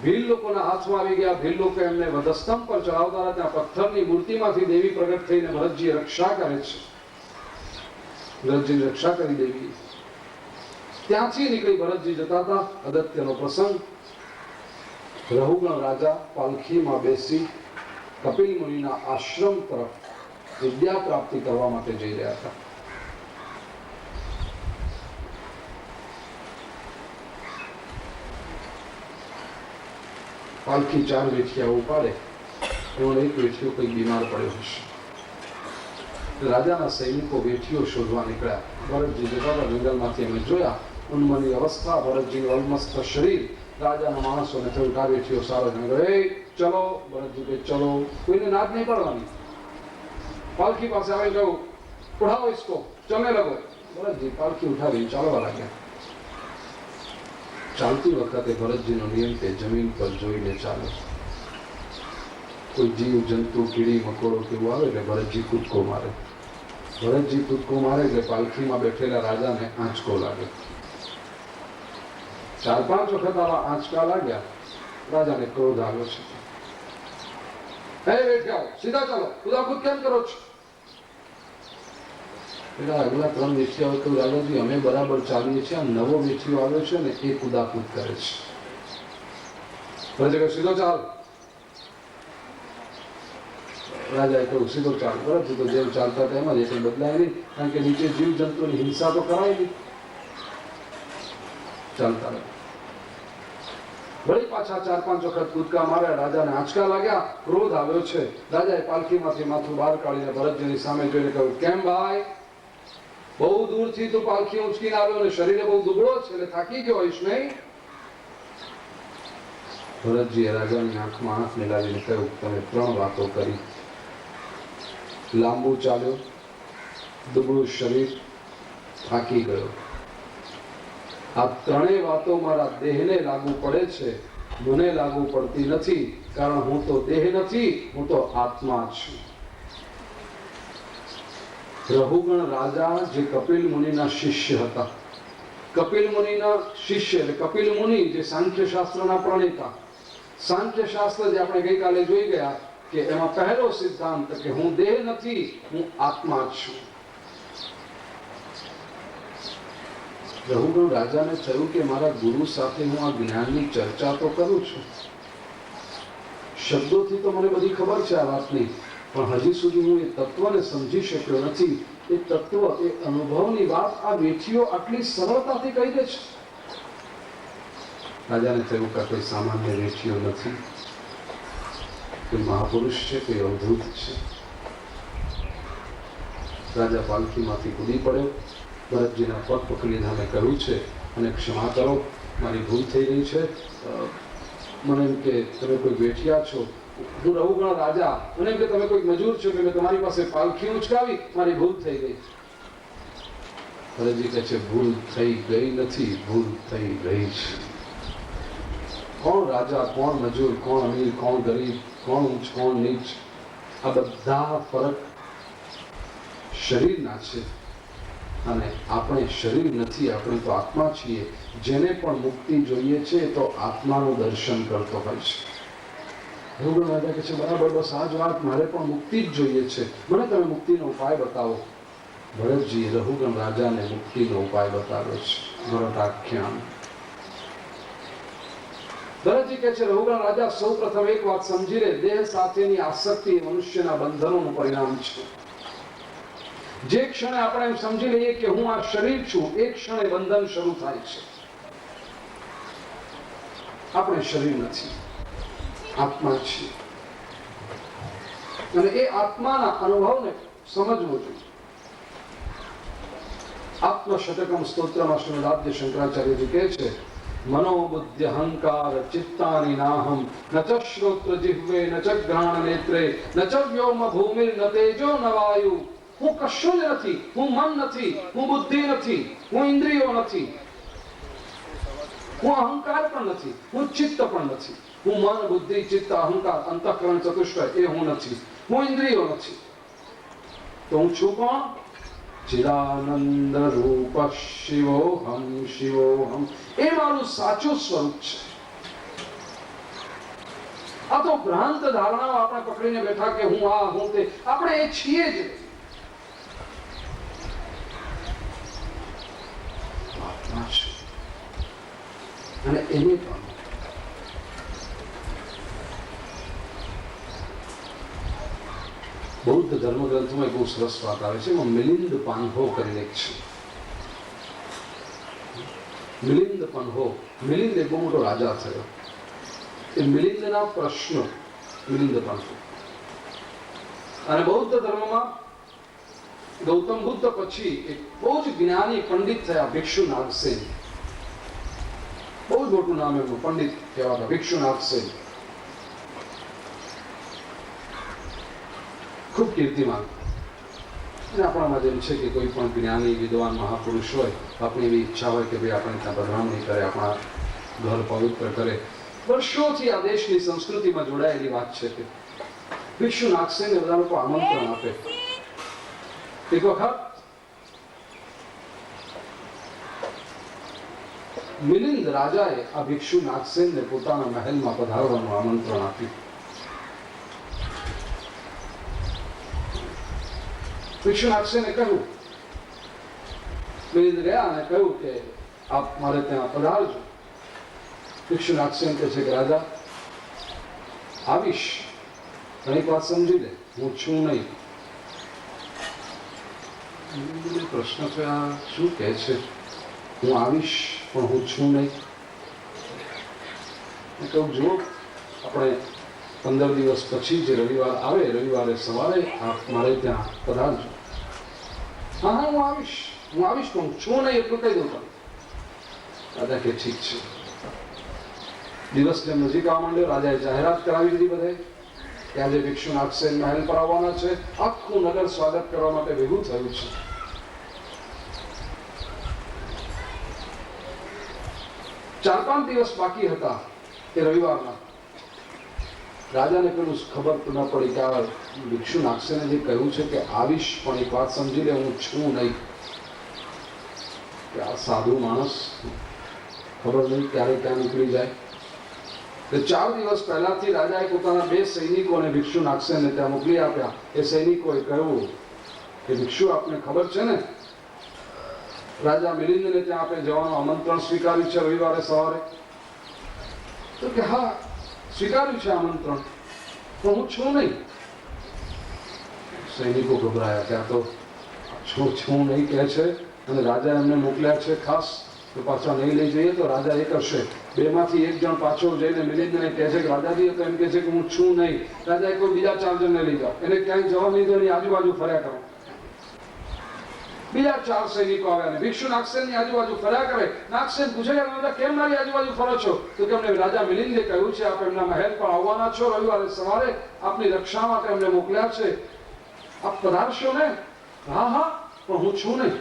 ભીલ લોકોના હાથમાં આવી ગયા. ભીલ લોકો એમને વધસ્તંભ પર ચડાવતા હતા. ત્યાં પથ્થરની મૂર્તિમાંથી દેવી પ્રગટ થઈને ભરતજી રક્ષા કરે છે. ભરતજીની રક્ષા કરી દેવી. ત્યાંથી નીકળી ભરતજી જતા હતા. અગત્યનો પ્રસંગ, રહુગણ રાજા પાલખીમાં બેસી કપિલ મુનિના આશ્રમ તરફ વિદ્યા પ્રાપ્તિ કરવા માટે જઈ રહ્યા હતા. પાલખી 4 વેઠિયા ઉપાડે, એનો એક વેઠિયો કંઈક બીમાર પડ્યો હશે. રાજાના સૈનિકો વેઠિયો શોધવા નીકળ્યા. ભરતજી જતા જંગલમાંથી એમને જોયા. ઉન્મની અવસ્થા, ભરતજીનું અલમસ્ત શરીર. રાજાના માણસોને થયું કે આ વેઠિયો સારો છે. ચલો, ભરતજી કે ચલો, કોઈને નાદ નહીં પાડવાની. પાલખી પાસે આવી કહ્યું, ઉઠાવો इसको, ચલને લગો. ભરતજી પાલખી ઉઠાવી ચાલવા લાગ્યા. ચાલતી વખતે ભરતજીનો નિયમ તે જમીન પર જોઈને ચાલે. કોઈ જીવ જંતુ, કીડી મકોડો કેવું આવે એટલે ભરતજી કૂદકો મારે. ભરતજી કૂદકો મારે એટલે પાલખીમાં બેઠેલા રાજાને આંચકો લાગે. 4-5 વખત આવા આંચકા લાગ્યા. રાજાને ક્રોધ આવ્યો છે. હે બેઠ્યા, સીધા ચાલો, કુદાકૂદ કેમ કરો છો? આગલા 3 વેઠિયાઓ કહ્યું, રાજાજી અમે બરાબર ચાલીએ છીએ, આ નવો વેઠિયો આવ્યો છે ને એ કુદાકૂદ કરે છે. ભરતજી કહ્યું, સીધો ચાલ. રાજાએ કહ્યું, સીધો ચાલ. ભરતજી તો જેમ ચાલતા હતા એમાં જ, કંઈ બદલાય નહીં, કારણ કે નીચે જીવ જંતુની હિંસા તો કરાય નહીં. ચાલતા રહે. વળી પાછા 4-5 વખત કૂદકા માર્યા. રાજાને આંચકા લાગ્યા, ક્રોધ આવ્યો છે. રાજાએ પાલખીમાંથી માથું બહાર કાઢીને ભરતજીની સામે જોઈને કહ્યું, કેમ ભાઈ, બહુ દૂરથી તું પાલખી ઉંચકીને આવ્યો અને શરીરે બહુ દુબળો છે એટલે થાકી ગયો હોઈશ નહીં? ભરતજીએ રાજાની આંખમાં આંખ મિલાવીને કહ્યું, તમે 3 વાતો કરી. લાંબુ ચાલ્યો, દુબળું શરીર, થાકી ગયો. આ 3 વાતો મારા દેહને લાગુ પડે છે, મને લાગુ પડતી નથી, કારણ હું તો દેહ નથી, હું તો આત્મા છું. રહુગણ રાજા જે કપિલ મુનિના શિષ્ય હતા, કપિલ મુનિના શિષ્ય એટલે કપિલ મુનિ જે સાંખ્ય શાસ્ત્રના પ્રણેતા. સાંખ્ય શાસ્ત્ર જે આપણે ગઈકાલે જોઈ ગયા કે એમાં પહેલો સિદ્ધાંત કે હું દેહ નથી, હું આત્મા છું. રહુગણ રાજાને થયું કે મારા ગુરુ સાથે હું આ જ્ઞાનની ચર્ચા તો કરું છું, શબ્દોથી તો મને બધી ખબર છે આ વાતની, પણ હજી સુધી હું એ તત્વને સમજી શક્યો નથી. એ તત્વ, એ અનુભવની વાત આ વેઠીઓ આટલી સરળતાથી કહી દે છે. રાજાને થયું કે કોઈ સામાન્ય વેઠીઓ નથી, કોઈ મહાપુરુષ છે, કોઈ અવધૂત છે. રાજા પાલખીમાંથી કૂદી પડ્યો, ભરતજીના પગ પકડીને અમે કહ્યું છે અને ક્ષમા કરો, મારી ભૂલ થઈ ગઈ છે. મને એમ કે તમે કોઈ વેઠિયા છો, હું રહુગણ રાજા, મને એમ કે તમે કોઈ મજૂર છો કે મેં તમારી પાસે પાલખી ઉચકાવી, મારી ભૂલ થઈ ગઈ. ભરતજી કહે છે, ભૂલ થઈ ગઈ નથી, ભૂલ થઈ ગઈ છે. કોણ રાજા, કોણ મજૂર, કોણ અમીર, કોણ ગરીબ, કોણ ઊંચ, કોણ નીચ, આ બધા ફરક શરીરના છે. અને આપણે શરીર નથી, આપણે તો આત્મા છીએ. જેને પણ મુક્તિ જોઈએ છે તો આત્માનું દર્શન કરતો હોય છે. રહુગણ રાજા કહે છે, બરાબર, બસ આ જ વાત, મારે પણ મુક્તિ જ જોઈએ છે, મને તમે મુક્તિનો ઉપાય બતાવો. ભરતજી રહુગણ રાજાને મુક્તિનો ઉપાય બતાવ્યો છે. ભરતાખ્યાન. ભરતજી કહે છે, રહુગણ રાજા, સૌ પ્રથમ એક વાત સમજી લે, દેહ સાથેની આસક્તિ મનુષ્યના બંધનોનું પરિણામ છે. જે ક્ષણે આપણે એમ સમજી લઈએ કે હું આ શરીર છું, એ ક્ષણે બંધન શરૂ થાય છે. આપણે શરીર નથી, આત્મા છીએ. અને એ આત્માના અનુભવને સમજવો જોઈએ. આત્મશતકમ સ્તોત્રમાં શ્રીમદ આદ્ય શંકરાચાર્યજી કહે છે, મનોબુદ્ધિ અહંકાર ચિત્તાની નાહમ ન ચ શ્રોત્ર જિહ્વે ન ચ ઘ્રાણ નેત્રે ન ચ વ્યોમ ભૂમિર ન તેજો ન વાયુ. હું કશું જ નથી, હું મન નથી, હું બુદ્ધિ નથી, હું ઇન્દ્રિયો નથી, હું અહંકાર પણ નથી, હું ચિત્ત પણ નથી. હું મન, બુદ્ધિ, ચિત્ત, અહંકાર, અંતઃકરણ ચતુષ્ટય એ હું નથી, હું ઇન્દ્રિયો નથી. તો હું છું કોણ? ચિદાનંદ રૂપ શિવોહમ શિવોહમ. એ મારું સાચું સ્વરૂપ છે. આ તો ભ્રાંત ધારણાઓ આપણે પકડીને બેઠા કે હું આ, હું તે. આપણે એ છીએ જ. અને એને પણ બૌદ્ધ ધર્મગ્રંથોમાં એક બહુ સરસ વાત આવે છે, એમાં મિલિંદ પાંહો કરીને એક છે. મિલિંદ પાંહો, મિલિંદ એક બહુ મોટો રાજા થયો. એ મિલિંદના પ્રશ્નો, મિલિંદ પાંહો. અને બૌદ્ધ ધર્મમાં ગૌતમ બુદ્ધ પછી એક બહુ જ જ્ઞાની પંડિત થયા ભિક્ષુ નાગસેન. બહુ જ મોટું નામ એમનું, પંડિત કહેવાતા ભિક્ષુ નાગસેન. ખૂબ કીર્તિમાન. અને આપણામાં જેમ છે કે કોઈ પણ જ્ઞાની વિદ્વાન મહાપુરુષ હોય, આપણી એવી ઈચ્છા હોય કે ભાઈ આપણે ત્યાં પધરામણી કરે, આપણા ઘર પવિત્ર કરે. વર્ષોથી આ દેશની સંસ્કૃતિમાં જોડાયેલી વાત છે કે ભિક્ષુ નાગસેનને બધા લોકો આમંત્રણ આપે. એક વખત મિલિંદ રાજાએ આ ભિક્ષુ નાગસેનને પોતાના મહેલમાં પધારવાનું આમંત્રણ આપ્યું. ભિક્ષુ નાગસેને કહ્યું, મિલિંદ ગયા અને કહ્યું કે આપ મારે ત્યાં પધારજો. ભિક્ષુ નાગસેન કહે છે કે રાજા આવીશ, ઘણી વાત સમજી લે, હું છું નહીં. પ્રશ્ન છે આ શું કહે છે, હું આવીશ પણ હું છું નહીં. કહું જુઓ, આપણે 15 દિવસ પછી જે રવિવાર આવે, રવિવારે સવારે આપ મારે ત્યાં પધારજો. હા હા હું આવીશ પણ હું છું નહીં એટલું કહી દઉં તમે. રાજા કે ઠીક છે. દિવસ જેમ નજીક આવવા માંડ્યો, રાજાએ જાહેરાત કરાવી દીધી બધે કે આજે ભિક્ષુ નાગસેન મહેલ પર આવવાના છે. આખું નગર સ્વાગત કરવા માટે ભેગું થયું છે. 4-5 દિવસ બાકી હતા એ રવિવારના. રાજાને પેલું ખબર ન પડી કે આ ભિક્ષુ નાગસેને જે કહ્યું છે કે આવીશ પણ એક વાત સમજી લે, હું છું નહીં. કે આ સાધુ માણસ ખબર નહીં ક્યારે ક્યાં નીકળી જાય. 4 દિવસ પહેલાથી રાજાએ પોતાના 2 સૈનિકોને ભિક્ષુ નાગસેનને ત્યાં મોકલી આપ્યા. એ સૈનિકોએ કહ્યું કે ભિક્ષુ આપને ખબર છે ને, રાજા મિલિંદને ત્યાં આપણે જવાનું આમંત્રણ સ્વીકાર્યું છે રવિવારે સવારે. તો કે હા સ્વીકાર્યું છે આમંત્રણ, પણ હું છું નહીં. સૈનિકો ગભરાયા કે આ તો છું નહીં કહે છે અને રાજા એમને મોકલ્યા છે ખાસ, તો પાછા નહીં લઈ જઈએ તો રાજા એ કરશે. 2 માંથી એક જણ પાછો જઈને મિલિંદને કહે છે કે રાજાજી તો એમ કહે છે કે હું છું નહીં. રાજાએ કોઈ બીજા 4 જણને લઈ જાઓ, એને ક્યાંય જવા નહીં દો, એની આજુબાજુ ફર્યા કરો. બીજા 4 સૈનિકો આવ્યા ને ભિક્ષુ નાગસેનની આજુબાજુ ફર્યા કરે. નાગસેન પૂછે કે કેમ મારી આજુબાજુ ફરો છો? તો કે અમને રાજા મિલિંદે કહ્યું છે આપ એમના મહેલ પર આવવાના છો રવિવારે સવારે, આપની રક્ષા માટે અમને મોકલ્યા છે, આપ પધારશો ને? હા હા પણ હું છું નહીં.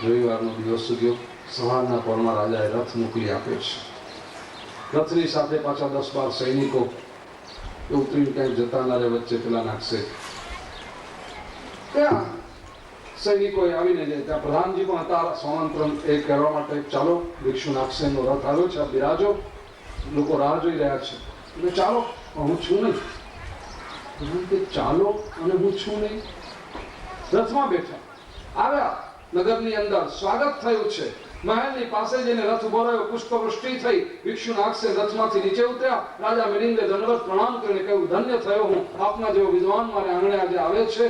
રવિવારનો દિવસ સુધ્યો. સવારના પરમાં રાજાએ રથ મોકલી આપ્યો છે. રથની સાથે પાછા 10-12 સૈનિકો એ ઉતરીને ક્યાંક જતા ના રહે વચ્ચે પેલા નાગસેન. ત્યાં સૈનિકોએ આવીને ત્યાં પ્રધાનજી પણ હતા સ્વામંત્રણ એ કરવા માટે, ચાલો ભિક્ષુ નાગસેનનો રથ આવ્યો છે, આપ બિરાજો, લોકો રાહ જોઈ રહ્યા છે. એટલે ચાલો હું છું નહીં. ચાલો અને હું છું નહીં. રથમાં બેઠા, આવ્યા નગરની અંદર, સ્વાગત થયું છે. મહેલની પાસે જઈને રથ ઉભો રહ્યો, પુષ્પવૃષ્ટિ થઈ. ભિક્ષુ નાગસેન રથમાંથી નીચે ઉતર્યા. રાજા મિલિંદે દંડવત પ્રણામ કરીને કહ્યું, ધન્ય થયો હું, આપના જેવો વિદ્વાન મારે આંગણે આજે આવે છે.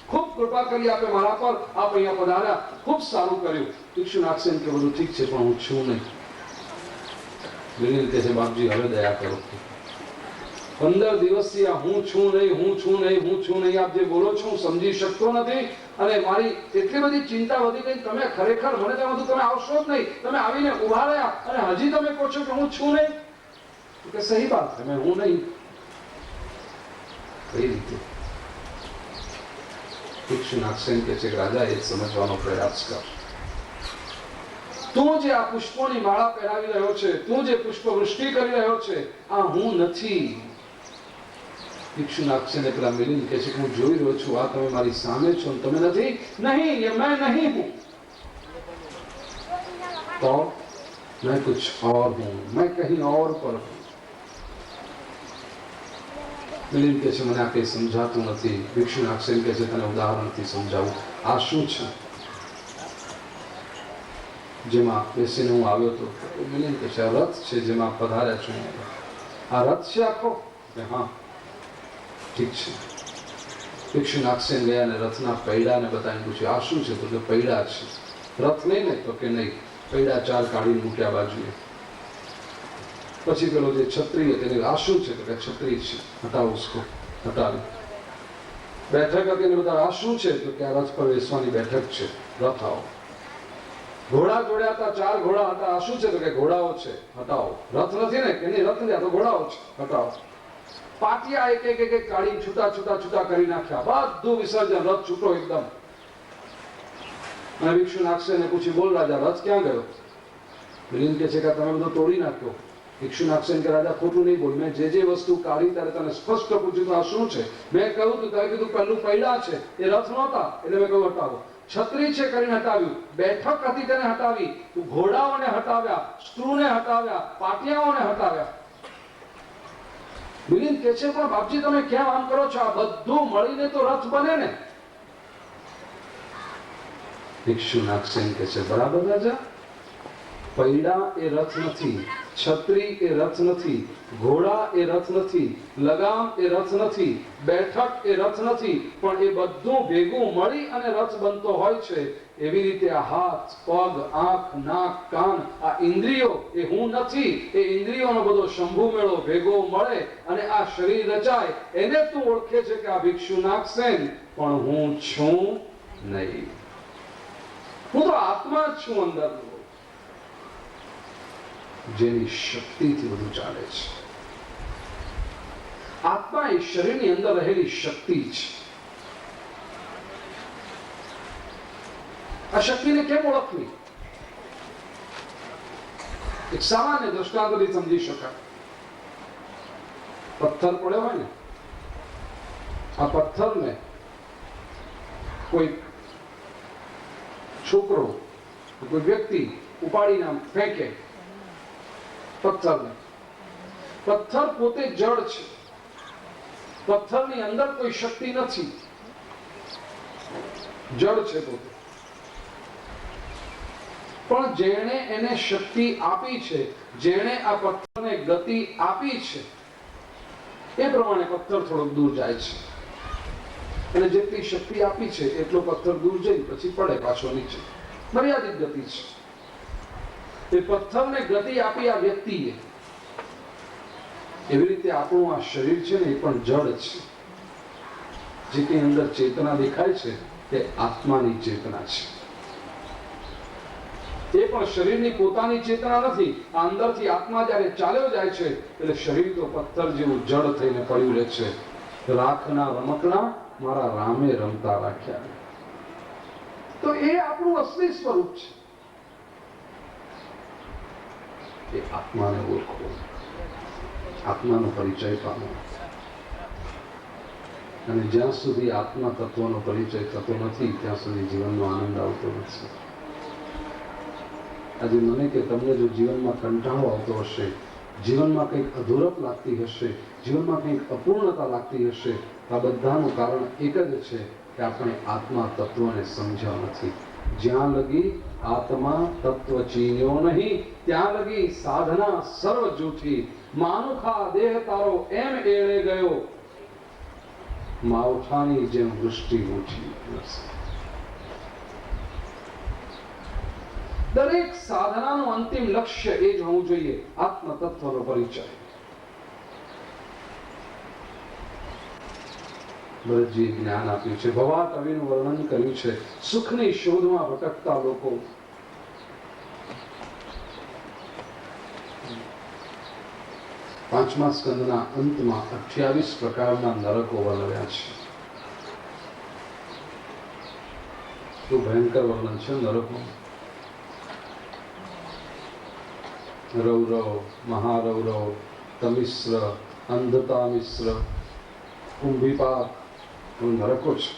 ખૂબ કૃપા કરી આપે મારા પર, આપ અહીંયા પધાર્યા, ખૂબ સારું કર્યું. ભિક્ષુ નાગસેન કે બધું ઠીક છે પણ હું છું નહીં. મિલિંદ કહે છે બાપજી હવે દયા કરો. 15 દિવસથી આ હું છું નહીં આપ જે બોલો છો હું સમજી શકતો નથી. અને મારી એટલી બધી ચિંતા વધી ગઈ, તમે ખરેખર મને ત્યાં બધું તમે આવશો જ નહીં. તમે આવીને ઉભા રહ્યા અને હજી તમે કહો છો કે હું છું નહીં. કે સહી વાત છે, મેં હું નહીં. કઈ રીતે? ભિક્ષુ નાગસેન કે છે કે રાજા એ સમજવાનો પ્રયાસ કર. તું જે આ પુષ્પોની માળા પહેરાવી રહ્યો છે, તું જે પુષ્પવૃષ્ટિ કરી રહ્યો છે, આ હું નથી. ભિક્ષુ નાગસેને પેલા મિલિંદ કહે છે કે હું જોઈ રહ્યો છું, આ તમે મારી સામે છો ને તમે નથી. નહીં, ये मैं नहीं हूं, तो मैं कुछ और हूं, मैं कहीं और पर हूं. મિલિંદ કહે છે મને આ કંઈ સમજાતું નથી. ભિક્ષુ નાગસેન કહે છે તને ઉદાહરણથી સમજાવું, આ શું છે? જેમાં બેસીને હું આવ્યો હતો. મિલિંદ કે છે આ રથ છે જેમાં પધાર્યા છો. આ રથ છે આખો? હા, ઠીક છે. ભિક્ષુ નાગસેન ગયા અને રથના પૈડાને બતાવીને પૂછ્યું આ શું છે? તો કે પૈડા છે. રથ નહીં ને? તો કે નહીં. પૈડા 4 કાઢીને મૂક્યા બાજુએ. પછી પેલો જે છત્રી તેને આ શું છે? તો કે છત્રી છે. હટાવો ઉસકો. હટાવી. બેઠક હતી ને બધા આ શું છે? તો કે આ રથ પર બેસવાની બેઠક છે. રથ આવો. ઘોડા જોડ્યા હતા, 4 ઘોડા હતા. આ શું છે? તો કે ઘોડાઓ છે. હટાવો. રથ નથી ને? કે નહીં, રથ નથી, આ તો ઘોડાઓ છે. હટાવો. પાટિયા એક એક કાઢી છૂટા કરી નાખ્યા. બધું વિસર્જન. રથ છૂટો એકદમ. અને ભિક્ષુ નાગસેને પૂછી બોલ રાજા, રથ ક્યાં ગયો? મિલિંદ કે છે કે તમે બધું તોડી નાખ્યો. ભિક્ષુ નાગસેન કે રાજા ખોટું નહીં બોલ. મેં જે વસ્તુ કાઢી ત્યારે તને સ્પષ્ટ પૂછ્યું તો આ શું છે? મેં કહ્યું તું, તમે કીધું પહેલું પૈડા છે, એ રથ નહોતા. એટલે મેં કહ્યું હટાવો. છત્રી છે કરીને હટાવ્યું. બેઠક હતી તેને હટાવી. ઘોડાઓને હટાવ્યા, સ્ત્રૂને હટાવ્યા, પાટિયાઓને હટાવ્યા. મિલિંદ કે છે પણ બાપજી તમે કેમ આમ કરો છો? આ બધું મળીને તો રથ બને ને. ભિક્ષુ નાગસેન કે છે બરાબર રાજા, પૈડા એ રથ નથી, છત્રી એ રથ નથી, ઘોડા એ રથ નથી, લગામ એ રથ નથી, બેઠક એ રથ નથી, પણ એ બધું ભેગું મળી અને રથ બનતો હોય છે. એવી રીતે આ હાથ, પગ, આંખ, નાક, કાન, આ ઇન્દ્રિયો એ હું નથી. એ ઇન્દ્રિયોનો બધો શંભુ મેળો ભેગો મળે અને આ શરીર રચાય. એને તું ઓળખે છે કે આ ભિક્ષુ નાગસેન, પણ હું છું નહીં. હું તો આત્મા જ છું અંદરનો, જેની શક્તિથી બધું ચાલે છે. આત્મા એ શરીરની અંદર રહેલી શક્તિ છે. આ શક્તિને કેમ ઓળખવી? એક સામાન્ય દ્રષ્ટાંતથી સમજી શકાય. પથ્થર પડ્યો હોય ને, આ પથ્થરને કોઈ છોકરો, કોઈ વ્યક્તિ ઉપાડીને આમ ફેંકે પથ્થરને. પથ્થર પોતે જળ છે. પથ્થરની અંદર કોઈ શક્તિ નથી, જળ છે પોતે. પણ જેણે એને શક્તિ આપી છે, જેણે આ પથ્થરને ગતિ આપી છે, એ પ્રમાણે પથ્થર થોડોક દૂર જાય છે. અને જેટલી શક્તિ આપી છે એટલો પથ્થર દૂર જઈ પછી પડે પાછો નીચે. મર્યાદિત ગતિ છે. એ પથ્થરને ગતિ આપી આ વ્યક્તિએ. એવી રીતે આપણું આ શરીર છે ને, એ પણ જડ છે. જે કઈ અંદર ચેતના દેખાય છે તે આત્માની ચેતના છે. એ પણ શરીરની પોતાની ચેતના નથી. આ અંદરથી આત્મા જયારે ચાલ્યો જાય છે એટલે શરીર તો પથ્થર જેવું જડ થઈને પડ્યું રહે છે. રાખના રમકડા મારા રામે રમતા રાખ્યા. તો એ આપણું અસલી સ્વરૂપ છે. એ આત્માને ઓળખો, આત્માનો પરિચય પામો. અને જ્યાં સુધી આત્મા તત્વનો પરિચય થતો નથી ત્યાં સુધી જીવનનો આનંદ આવતો નથી. આજે મને કે તમને જો જીવનમાં કંટાળો આવતો હશે, જીવનમાં કંઈક અધૂરપ લાગતી હશે, જીવનમાં કંઈક અપૂર્ણતા લાગતી હશે, આ બધાનું કારણ એક જ છે કે આપણે આત્મા તત્વને સમજ્યા નથી. જ્યાં લગી આત્મા તત્વ ચીન્યો નહીં ત્યાં લગી સાધના સર્વ જૂઠી. માનુખા દેહ તારો એમ એળે ગયો, માવઠાની જેમ વૃષ્ટિ ઉઠી. દરેક સાધનાનું અંતિમ લક્ષ્ય એ જ હોવું જોઈએ, આત્મ તત્વનો પરિચય. ભરતજીએ જ્ઞાન આપ્યું છે, ભવા કવિનું વર્ણન કર્યું છે. સુખની શોધમાં ભટકતા લોકો પાંચમા સ્કંદના અંતમાં 28 પ્રકારના નરકો વર્ણવ્યા છે. શું ભયંકર વર્ણન છે નરકો. રૌરવ, મહારૌરવ, તમિશ્ર, અંધતા મિશ્ર, કુંભીપાક, નરકો છે.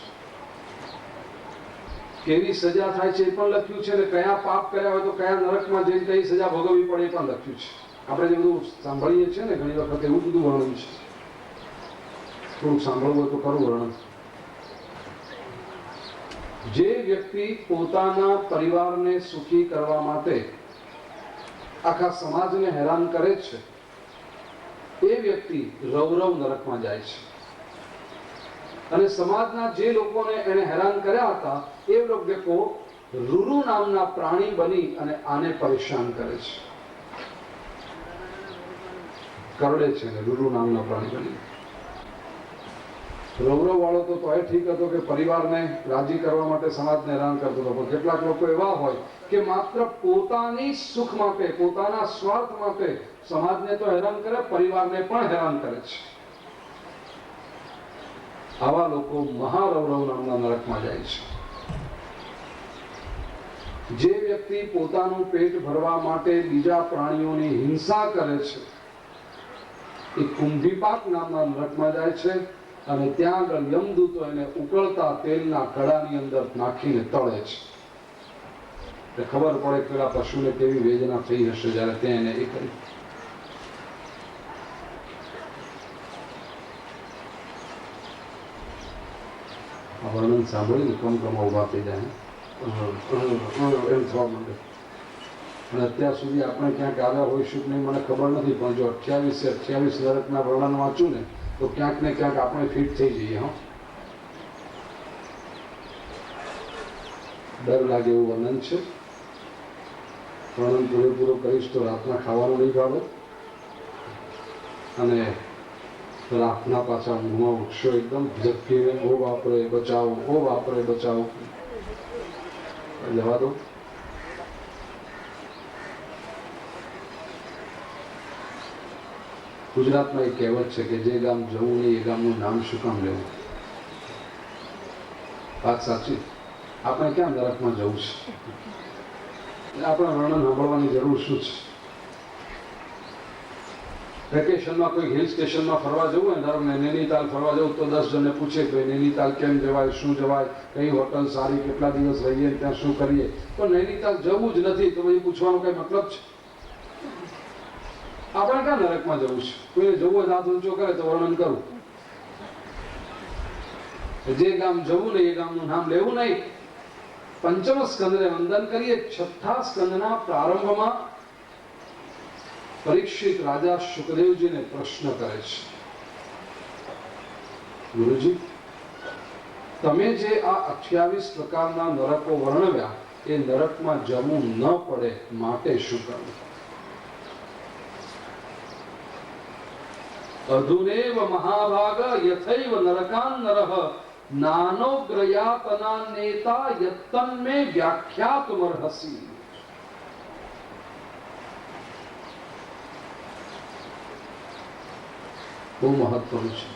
કેવી સજા થાય છે એ પણ લખ્યું છે, અને કયા પાપ કર્યા હોય તો કયા નરકમાં જઈને કઈ સજા ભોગવવી પડે એ પણ લખ્યું છે. આપણે જે બધું સાંભળીએ છીએ ને ઘણી વખત એવું બધું વર્ણન છે. થોડુંક સાંભળવું હોય તો ખરું વર્ણન. જે વ્યક્તિ પોતાના પરિવારને સુખી કરવા માટે આખા સમાજને હેરાન કરે છે એ વ્યક્તિ રૌરવ નરકમાં જાય છે, અને સમાજના જે લોકોને એને હેરાન કર્યા હતા એ લોકો રૂરુ નામના પ્રાણી બની અને આને પરેશાન કરે છે, કરડે છે ને રૂરુ નામના પ્રાણી બની. રૌરવ વાળો તો એ ઠીક હતો કે પરિવારને રાજી કરવા માટે સમાજને હેરાન કરતો હતો, પણ કેટલાક લોકો એવા હોય કે માત્ર પોતાની સુખ માટે, પોતાના સ્વાર્થ માટે સમાજને તો હેરાન કરે, પરિવારને પણ હેરાન કરે છે. આવા લોકો મહારૌરવ નામના નરકમાં જાય છે. જે વ્યક્તિ પોતાનું પેટ ભરવા માટે બીજા પ્રાણીઓની હિંસા કરે છે એ કુંભીપાક નામના નરકમાં જાય છે, અને ત્યાં આગળ યમદૂતો એને ઉકળતા તેલના કડાની અંદર નાખીને તળે છે. ખબર પડે કે પેલા પશુને કેવી વેદના થઈ હશે જ્યારે ત્યાં એને એ કરી. વર્ણન સાંભળીને કમકમા ઉભા થઈ જાય, એમ થવા માંડે. અને અત્યાર સુધી આપણે ક્યાંક આવ્યા હોઈશું કે નહીં મને ખબર નથી, પણ જો 28 નરકના વર્ણન વાંચું ને તો ક્યાંક ને ક્યાંક આપણે ફિટ થઈ જઈએ. ડર લાગે એવું વર્ણન છે. વર્ણન પૂરેપૂરો કરીશ તો રાતના ખાવાનું નહીં ભાવે, અને રાતના પાછા ઊંઘમાં ઉઠશો એકદમ ઝપકીને, ઓ બાપરે બચાવો, ઓ બાપરે બચાવો. જવા દો. ગુજરાતમાં એક કહેવત છે કે જે ગામ જવું નહીં એ ગામનું નામ શું કામ લેવું. વાત સાચી. આપણે ક્યાં નરકમાં જવું છે? આપણે વર્ણન સાંભળવાની જરૂર શું છે? વેકેશનમાં કોઈ હિલ સ્ટેશનમાં ફરવા જવું હોય, ધારો કે નૈનીતાલ ફરવા જવું, તો 10 જણને પૂછે કે નૈનીતાલ કેમ જવાય, શું જવાય, કઈ હોટલ સારી, કેટલા દિવસ રહીએ, ત્યાં શું કરીએ. તો નૈનીતાલ જવું જ નથી તો પછી પૂછવાનો કઈ મતલબ છે? આપણે ક્યાં નરકમાં જવું છે? કોઈને જવું હોય હાથ ઊંચો કરે તો વર્ણન કરું. જે ગામ જવું નહીં એ ગામનું નામ લેવું નહીં. પંચમ સ્કંદને વંદન કરીએ. છઠ્ઠા સ્કંદના પ્રારંભમાં પરીક્ષિત રાજા શુકદેવજીને પ્રશ્ન કરે છે, ગુરુજી તમે જે આ 28 પ્રકારના નરકો વર્ણવ્યા એ નરકમાં જવું ન પડે માટે શું કરવું? અધુનેવ મહાભાગ યથૈવ નરકાન નરઃ નાનોગ્રયાતના નેતા યત્તન્મે વ્યાખ્યાતુમર્હસી. બહુ મહત્વનું છે.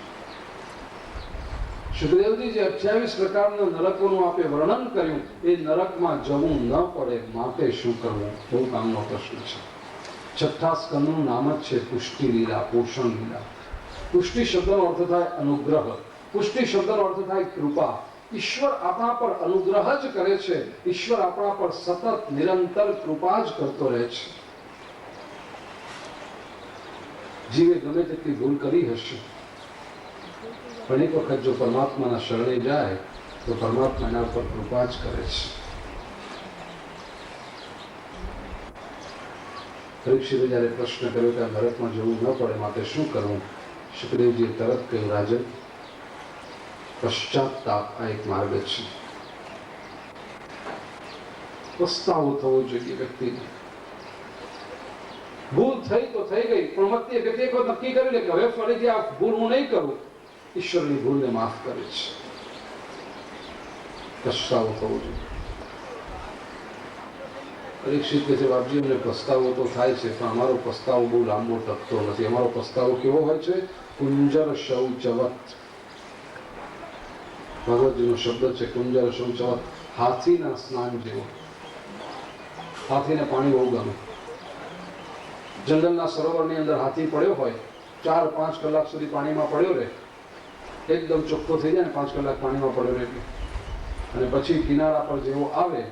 શુકદેવજી જે 28 પ્રકારના નરકોનું આપે વર્ણન કર્યું એ નરકમાં જવું ન પડે માટે શું કરવું? બહુ કામનો પ્રશ્ન છે. છઠ્ઠા સ્કંદનું નામ જ છે પુષ્ટિ લીલા, પોષણ લીલા. પુષ્ટિ શબ્દનો અર્થ થાય અનુગ્રહ, પુષ્ટિ શબ્દનો અર્થ થાય કૃપા. ઈશ્વર આપણા પર અનુગ્રહ જ કરે છે, ઈશ્વર આપણા પર સતત નિરંતર કૃપા જ કરતો રહે છે. જીવે ગમે તેટલી ભૂલ કરી હશે, પણ એક વખત જો પરમાત્માના શરણે જાય તો પરમાત્મા એના ઉપર કૃપા જ કરે છે. પરીક્ષિતે જયારે પ્રશ્ન કર્યો કે નરકમાં જવું ન પડે માટે શું કરવું, શુકદેવજીએ તરત કહ્યું, રાજન પશ્ચાતાપ આ એક માર્ગ છે. પસ્તાવો થવો જોઈએ વ્યક્તિને. ભૂલ થઈ તો થઈ ગઈ, પણ વ્યક્તિ એક વખત નક્કી કરી લે કે હવે ફરીથી આ ભૂલ હું નહીં કરું. ઈશ્વરની ભૂલને માફ કરે છે. પસ્તાવો થવો જોઈએ. પરીક્ષિત કહે છે, બાપજી અમને પસ્તાવો તો થાય છે, પણ અમારો પસ્તાવો બહુ લાંબો ટકતો નથી. અમારો પસ્તાવો કેવો હોય છે? કુંજર શૌચવત. ભગવતજીનો શબ્દ છે કુંજર શૌચવત, હાથીના સ્નાન જેવો. હાથીને પાણી બહુ ગમે. જંગલના સરોવરની અંદર હાથી પડ્યો હોય, 4-5 કલાક સુધી પાણીમાં પડ્યો રહે, એકદમ ચોખ્ખો થઈ જાય ને 5 કલાક પાણીમાં પડ્યો રહે, અને પછી કિનારા પર જેવો આવે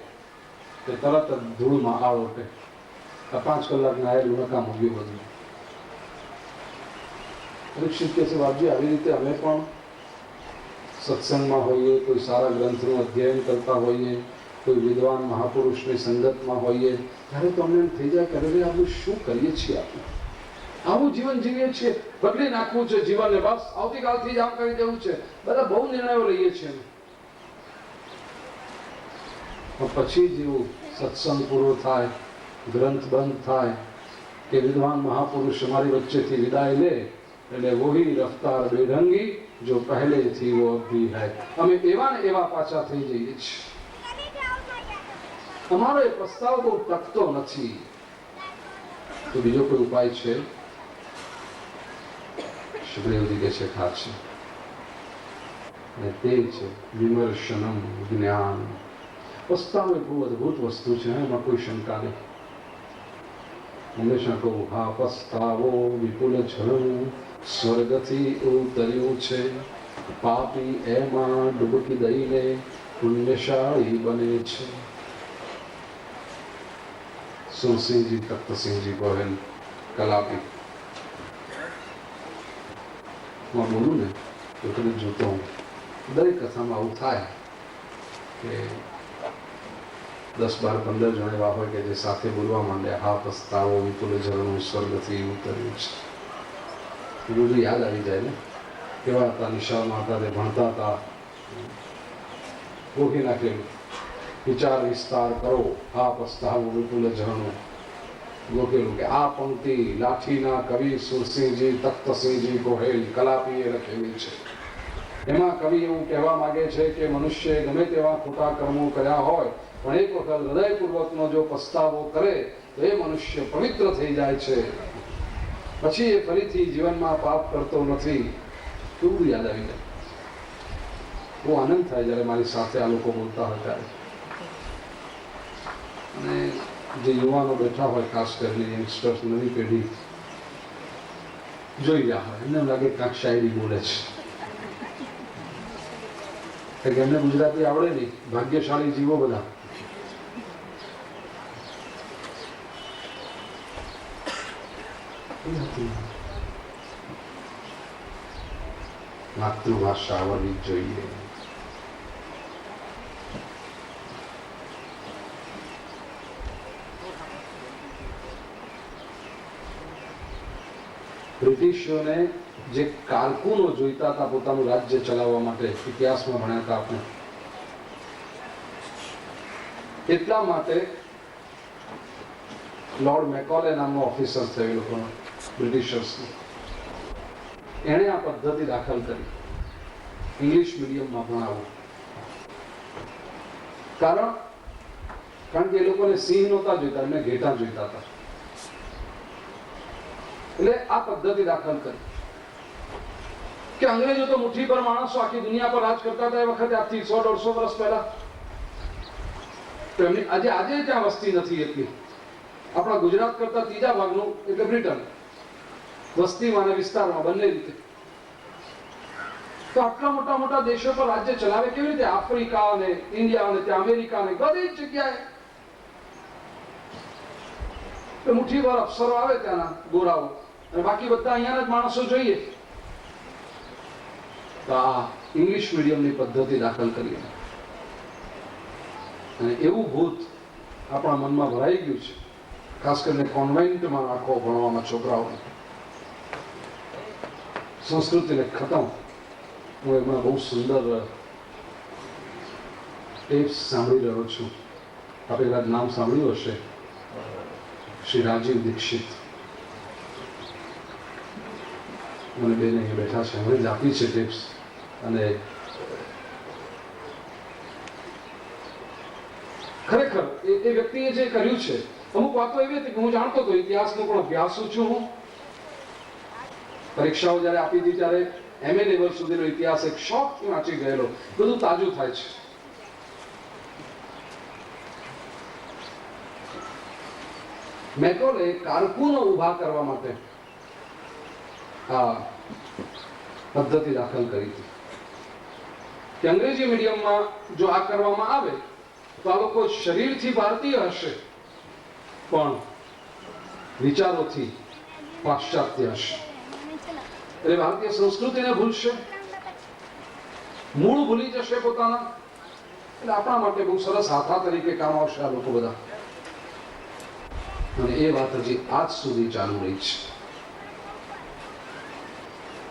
તે તરત જ ધૂળમાં આળોટે. આ 5 કલાક નાયેલું નકામું ગયું બધું. પરીક્ષિત કહે છે, બાપજી આવી રીતે અમે પણ સત્સંગમાં હોઈએ, કોઈ સારા ગ્રંથનું અધ્યયન કરતા હોઈએ, કોઈ વિદ્વાન મહાપુરુષની સંગતમાં હોઈએ, ત્યારે તો અમને એમ થઈ જાય કે અરે આપણે શું કરીએ છીએ, આપણે આવું જીવન જીવીએ છીએ, બદલી નાખવું છે જીવનને, બસ આવતીકાલથી જ આમ કરી દેવું છે. બધા બહુ નિર્ણયો લઈએ છીએ. પછી જેવું સત્સંગ પૂરો થાય, ગ્રંથ બંધ થાય કે વિદ્વાન મહાપુરુષ અમારી વચ્ચેથી વિદાય લે, એટલે વહી રફતાર બેઢંગી જો પહેલે થી વો અભી હૈ. અમે એવા ને એવા પાછા થઈ જઈએ છીએ. અમારો એ પ્રસ્તાવ બહુ ટકતો નથી. તો બીજો કોઈ ઉપાય છે? સુખદેવજી કે છે ખા છે, અને તે છે વિમર્શનમ જ્ઞાન. પસ્તાવો એક બહુ અદભુત વસ્તુ છે, એમાં કોઈ શંકા નહીં. હંમેશા કહું, હા પસ્તાવો વિપુલ ઝરણું સ્વર્ગથી ઉતર્યું છે, પાપી એમાં ડૂબકી દઈને પુણ્યશાળી બને છે. સુરસિંહજી તખ્તસિંહજી ગોહિલ કલાપી. હું બોલું ને તો કદી જોતો હું, દરેક કથામાં આવું થાય કે 10, 12, 15 જણ એવા હોય કે જે સાથે બોલવા માંડે, હા પસ્તાવો વિપુલ ઝરણું સ્વર્ગથી ઉતર્યું છે. એ બધું યાદ આવી જાય ને. કેવા હતા, નિશાળમાં હતા, તે ભણતા હતા, ગોખી નાખેલું. વિચાર વિસ્તાર કરો, હા પસ્તાવો વિપુલ ઝરણું. ગોખેલું કે આ પંક્તિ લાઠીના કવિ સુરસિંહજી તખ્તસિંહજી ગોહિલ કલાપીએ લખેલી છે. એમાં કવિ એવું કહેવા માંગે છે કે મનુષ્ય ગમે તેવા ખોટા કર્મો કર્યા હોય, પણ એક વખત હૃદયપૂર્વકનો જો પસ્તાવો કરે તો એ મનુષ્ય પવિત્ર થઈ જાય છે, પછી એ ફરીથી જીવનમાં પાપ કરતો નથી. કેવું યાદ આવી જાય. બહુ આનંદ થાય જ્યારે મારી સાથે આ લોકો બોલતા હોય ત્યારે. અને જે યુવાનો બેઠા હોય, ખાસ કરીને યંગસ્ટર્સ, નવી પેઢી જોઈ રહ્યા હોય, એમને લાગે કાંક શાયરી બોલે છે, કે એમને ગુજરાતી આવડે નહીં. ભાગ્યશાળી જીવો બધા. માતૃભાષા આવડવી જોઈએ. બ્રિટિશોને જે કારકુનો જોઈતા હતા પોતાનું રાજ્ય ચલાવવા માટે, ઇતિહાસમાં ભણ્યા હતા આપણે, એટલા માટે લોર્ડ મેકોલે નામનો ઓફિસર થયો લોકોનો, બ્રિટિશર્સનો. એણે આ પદ્ધતિ દાખલ કરી, ઇંગ્લિશ મીડિયમમાં ભણાવવું. કારણ કે એ લોકોને સિંહ નહોતા જોઈતા, એમને ઘેટા જોઈતા હતા. એટલે આ પદ્ધતિ દાખલ કરી કે અંગ્રેજો તો મુઠ્ઠી પર માણસો આખી દુનિયા પર રાજ કરતા હતા એ વખતે, આજથી 100-150 વર્ષ પહેલા. તો એમની આજે ત્યાં વસ્તી નથી એટલી. આપણા ગુજરાત કરતા 3જા ભાગનું એટલે બ્રિટન, વસ્તીમાં અને વિસ્તારમાં બંને રીતે. તો આટલા મોટા મોટા દેશો પર રાજ્ય ચલાવે કેવી રીતે? આફ્રિકા અને ઇન્ડિયા અને ત્યાં અમેરિકા અને બધી જ જગ્યાએ મુઠ્ઠી પર અફસરો આવે ત્યાંના ગોરાઓ, અને બાકી બધા અહીંયાના જ માણસો જોઈએ. તો આ ઇંગ્લિશ મીડિયમની પદ્ધતિ દાખલ કરી, અને એવું ભૂત આપણા મનમાં ભરાઈ ગયું છે, ખાસ કરીને કોન્વેન્ટમાં રાખો ભણવામાં છોકરાઓને. સંસ્કૃતિને ખતમ. હું એમાં બહુ સુંદર ટેપ્સ સાંભળી રહ્યો છું. આપણે કદાચ નામ સાંભળ્યું હશે, શ્રી રાજીવ દીક્ષિત. મને બેન અહીં બેઠા છે, મને જ આપી છે ટિપ્સ. અને ખરેખર એ વ્યક્તિએ જે કર્યું છે, અમુક વાતો એવી હતી કે હું જાણતો હતો, ઇતિહાસનો પણ અભ્યાસુ છું હું. પરીક્ષાઓ જ્યારે આપી હતી ત્યારે MA લેવલ સુધીનો ઇતિહાસ એક શોખથી વાંચી ગયેલો. બધું તાજું થાય છે. મેકોલે કારકુનો ઉભા કરવા માટે આ પદ્ધતિ દાખલ કરી હતી કે અંગ્રેજી મીડિયમમાં જો આ કરવામાં આવે તો આ લોકો શરીરથી ભારતીય હશે, પણ વિચારોથી પાશ્ચાત્ય હશે. એટલે ભારતીય સંસ્કૃતિને ભૂલશે, મૂળ ભૂલી જશે પોતાના. એટલે આપણા માટે બહુ સરસ હાથા તરીકે કામ આવશે આ લોકો બધા. અને એ વાત હજી આજ સુધી ચાલુ રહી છે.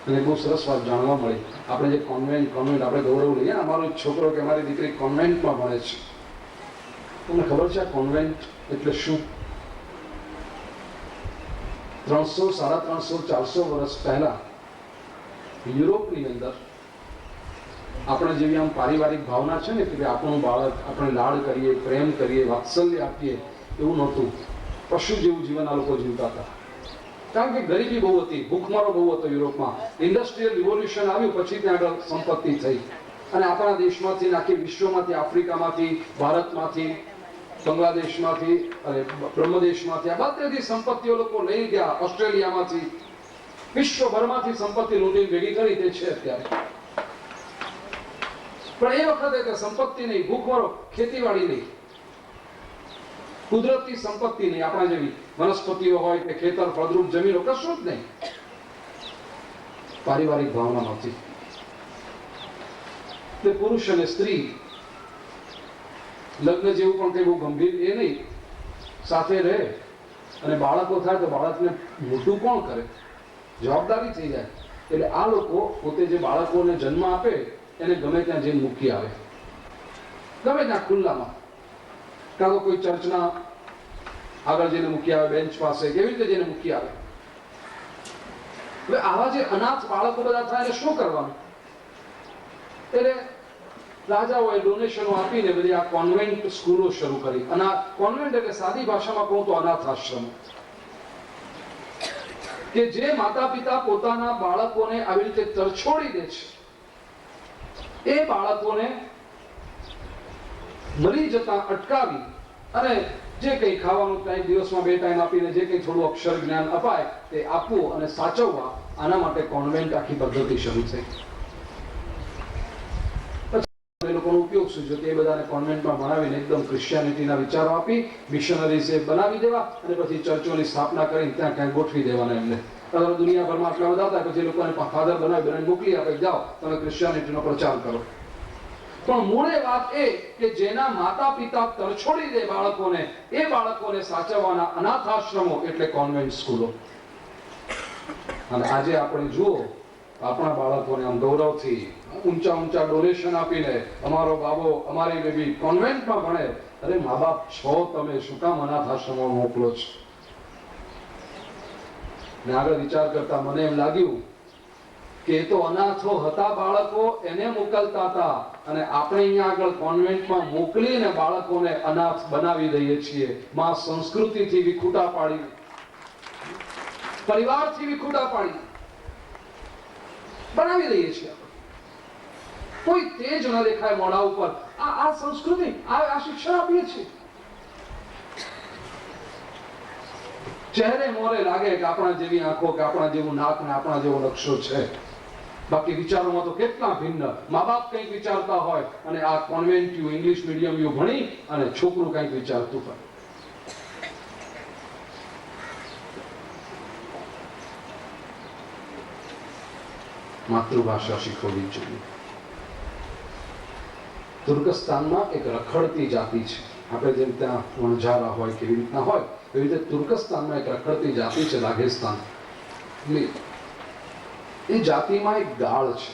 અને બહુ સરસ વાત જાણવા મળી. આપણે જે કોન્વેન્ટ આપણે ગૌરવ લઈએ, અમારો એક છોકરો કે અમારી દીકરી કોન્વેન્ટમાં ભણે છે. તમને ખબર છે આ કોન્વેન્ટ એટલે શું? 300, 350, 400 વર્ષ પહેલા યુરોપની અંદર આપણે જેવી આમ પારિવારિક ભાવના છે ને કે આપણું બાળક આપણે લાડ કરીએ, પ્રેમ કરીએ, વાત્સલ્ય આપીએ, એવું નહોતું. પશુ જેવું જીવન આ લોકો જીવતા હતા. કારણ કે ગરીબી બહુ હતી, ભૂખમરો બહુ હતો યુરોપમાં. ઇન્ડસ્ટ્રીયલ રિવોલ્યુશન આવ્યું પછી ત્યાં આગળ સંપત્તિ થઈ. અને આપણા દેશમાંથી, આખી વિશ્વમાંથી, આફ્રિકામાંથી, ભારતમાંથી, બાંગ્લાદેશમાંથી અને બ્રહ્મદેશમાંથી આ બધેથી સંપત્તિઓ લોકો લઈ ગયા. ઓસ્ટ્રેલિયામાંથી, વિશ્વભરમાંથી સંપત્તિ લૂંટીને ભેગી કરી તે છે અત્યારે. પણ એ વખતે કે સંપત્તિ નહીં, ભૂખમરો, ખેતીવાડી નહીં, કુદરતી સંપત્તિ નહીં, આપણા જેવી વનસ્પતિઓ હોય કે ખેતર, ફળદ્રુપ જમીનો, કશું જ નહીં. પારિવારિક ભાવના નથી. એટલે પુરુષ અને સ્ત્રી લગ્ન જેવું પણ કઈ બહુ ગંભીર એ નહીં, સાથે રહે અને બાળકો થાય તો બાળકને મોટું કોણ કરે? જવાબદારી થઈ જાય. એટલે આ લોકો પોતે જે બાળકોને જન્મ આપે એને ગમે ત્યાં જઈને મૂકી આવે, ગમે ત્યાં ખુલ્લામાં, કાં તો કોઈ ચર્ચના આગળ જઈને મૂકી આવે, બેન્ચ પાસે, કેવી રીતે જઈને મૂકી આવે. હવે આવા જે અનાથ બાળકો બધા થાય એને શું કરવાનું? એટલે રાજાઓએ ડોનેશનો આપીને બધી આ કોન્વેન્ટ સ્કૂલો શરૂ કરી. કોન્વેન્ટ એટલે સાદી ભાષામાં કહું તો અનાથ આશ્રમ, કે જે માતા પિતા પોતાના બાળકોને આવી રીતે તરછોડી દે છે, એ બાળકોને મરી જતા અટકાવી અને જે કંઈ ખાવાનું ટાઈમ, દિવસમાં 2 ટાઈમ આપીને જે કંઈ થોડું અક્ષર જ્ઞાન અપાય તે આપવું અને સાચવવા, આના માટે કોન્વેન્ટ આખી પદ્ધતિ શરૂ થઈ. પછી એ લોકોનો ઉપયોગ શું છે કે એ બધાને કોન્વેન્ટમાં ભણાવીને એકદમ ક્રિશ્ચિયાનિટીના વિચારો આપી, મિશનરીઝે બનાવી દેવા અને પછી ચર્ચોની સ્થાપના કરીને ત્યાં ક્યાંક ગોઠવી દેવાના એમને. દુનિયાભરમાં આટલા બધા હતા પછી લોકોને ફાધર બનાવી મોકલી આપે, જાઓ તમે ક્રિશ્ચિયાનિટીનો પ્રચાર કરો. પણ મૂળે વાત એ કે જેના માતા પિતા તરછોડી દે બાળકોને, એ બાળકોને સાચવવાના અનાથ આશ્રમો એટલે કોન્વેન્ટ સ્કૂલો. અને આજે આપણે જુઓ આપણા બાળકોને આમ ગૌરવથી ઊંચા ડોનેશન આપીને અમારો બાબો, અમારી બેબી કોન્વેન્ટમાં ભણે. અરે મા બાપ છો તમે, શું કામ અનાથ આશ્રમો મોકલો છો? ને આગળ વિચાર કરતા મને એમ લાગ્યું કે એ તો અનાથો હતા બાળકો, એને મોકલતા હતા, અને આપણે અહીંયા આગળ કોન્વેન્ટમાં મોકલીને બાળકોને અનાથ બનાવી દઈએ છીએ. માં સંસ્કૃતિથી વિખૂટા પાડી, પરિવારથી વિખૂટા પાડી બનાવી દઈએ છીએ. કોઈ તેજ ન દેખાય મોઢા ઉપર. આ સંસ્કૃતિ, આ શિક્ષણ આપીએ છીએ. ચહેરે મોરે લાગે કે આપણા જેવી આંખો, કે આપણા જેવું નાક ને આપણા જેવો નકશો છે. બાકી વિચારોમાં તો કેટલા ભિન્ન. મા બાપ કંઈક વિચારતા હોય અને આ કોન્વેન્ટ ઇંગ્લિશ મીડિયમ ભણી અને છોકરું કંઈક વિચારતું હોય. માતૃભાષા શીખવવી જોઈએ. તુર્કસ્તાનમાં એક રખડતી જાતિ છે. આપણે જેમ ત્યાં વણઝારા હોય કેવી રીતના હોય એવી રીતે તુર્કસ્તાનમાં એક રખડતી જાતિ છે, દાગેસ્તાન. એ જાતિમાં એક ગાળ છે.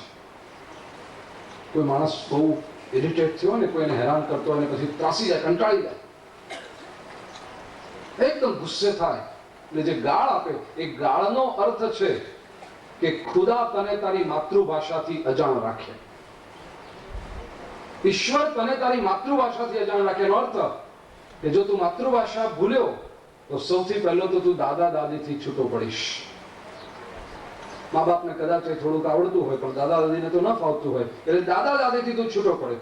કોઈ માણસ બહુ ઇરિટેટ થયો ને, કોઈને હેરાન કરતો હોય ને પછી ત્રાસી જાય, કંટાળી જાય, એકદમ ગુસ્સે થાય એટલે જે ગાળ આપે, એ ગાળનો અર્થ છે કે ખુદા તને તારી માતૃભાષાથી અજાણ રાખે. ઈશ્વર તને તારી માતૃભાષાથી અજાણ રાખે એનો અર્થ કે જો તું માતૃભાષા ભૂલ્યો તો સૌથી પહેલો તો તું દાદા દાદીથી છૂટો પડીશ. મા બાપને કદાચ થોડુંક આવડતું હોય પણ દાદા દાદીને તો ન ફાવતું હોય, એટલે દાદા દાદીથી તું છૂટો પડે.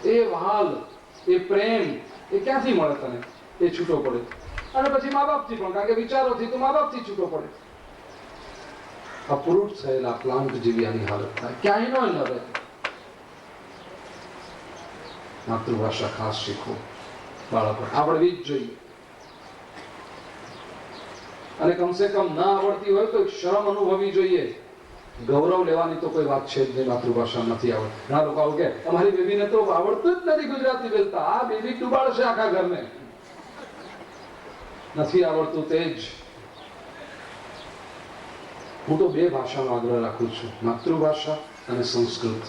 એ વહાલ, એ પ્રેમ, એ ક્યાંથી મળે તને? એ છૂટો પડે. અને પછી મા બાપથી પણ, કારણ કે વિચારોથી તું મા બાપથી છૂટો પડે. અપરૂટ થયેલા પ્લાન્ટ જેવી આની હાલત થાય, ક્યાંય ન રહે. માતૃભાષા ખાસ શીખવો બાળકો, આવડવી જ જોઈએ. અને કમસે કમ ના આવડતી હોય તો શરમ અનુભવવી જોઈએ ગૌરવ લેવાની તો કોઈ વાત છે જ નહીં. માતૃભાષા નથી આવડતી. ઘણા લોકો આવું કે અમારી બેબીને તો આવડતું જ નથી ગુજરાતી બોલતા, આ બેબી ડૂબાડશે આખા ઘરને. નથી આવડતું તે જ. હું તો બે ભાષાનો આગ્રહ રાખું છું, માતૃભાષા અને સંસ્કૃત.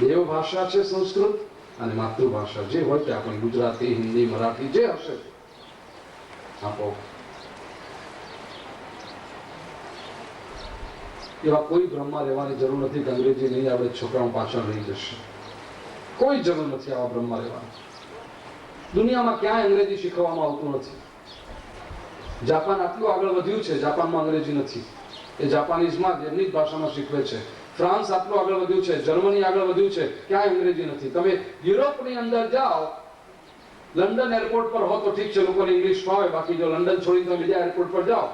બે ભાષા છે, સંસ્કૃત અને માતૃભાષા. જે હોય તે આપણી ગુજરાતી, હિન્દી, મરાઠી જે હશે આપો. એવા કોઈ ભ્રમમાં રહેવાની જરૂર નથી કે અંગ્રેજી નહીં આવડે છોકરાઓ પાછળ રહી જશે. કોઈ જરૂર નથી આવા ભ્રમમાં રહેવાની. દુનિયામાં ક્યાંય અંગ્રેજી શીખવવામાં આવતું નથી. જાપાન આટલું આગળ વધ્યું છે, જાપાનમાં અંગ્રેજી નથી. એ જાપાનીઝમાં એમની જ ભાષામાં શીખવે છે. ફ્રાન્સ આટલું આગળ વધ્યું છે, જર્મની આગળ વધ્યું છે, ક્યાંય અંગ્રેજી નથી. તમે યુરોપની અંદર જાઓ, લંડન એરપોર્ટ પર હો તો ઠીક છે, લોકોને ઇંગ્લિશ ફાવે. બાકી જો લંડન છોડીને તમે બીજા એરપોર્ટ પર જાઓ,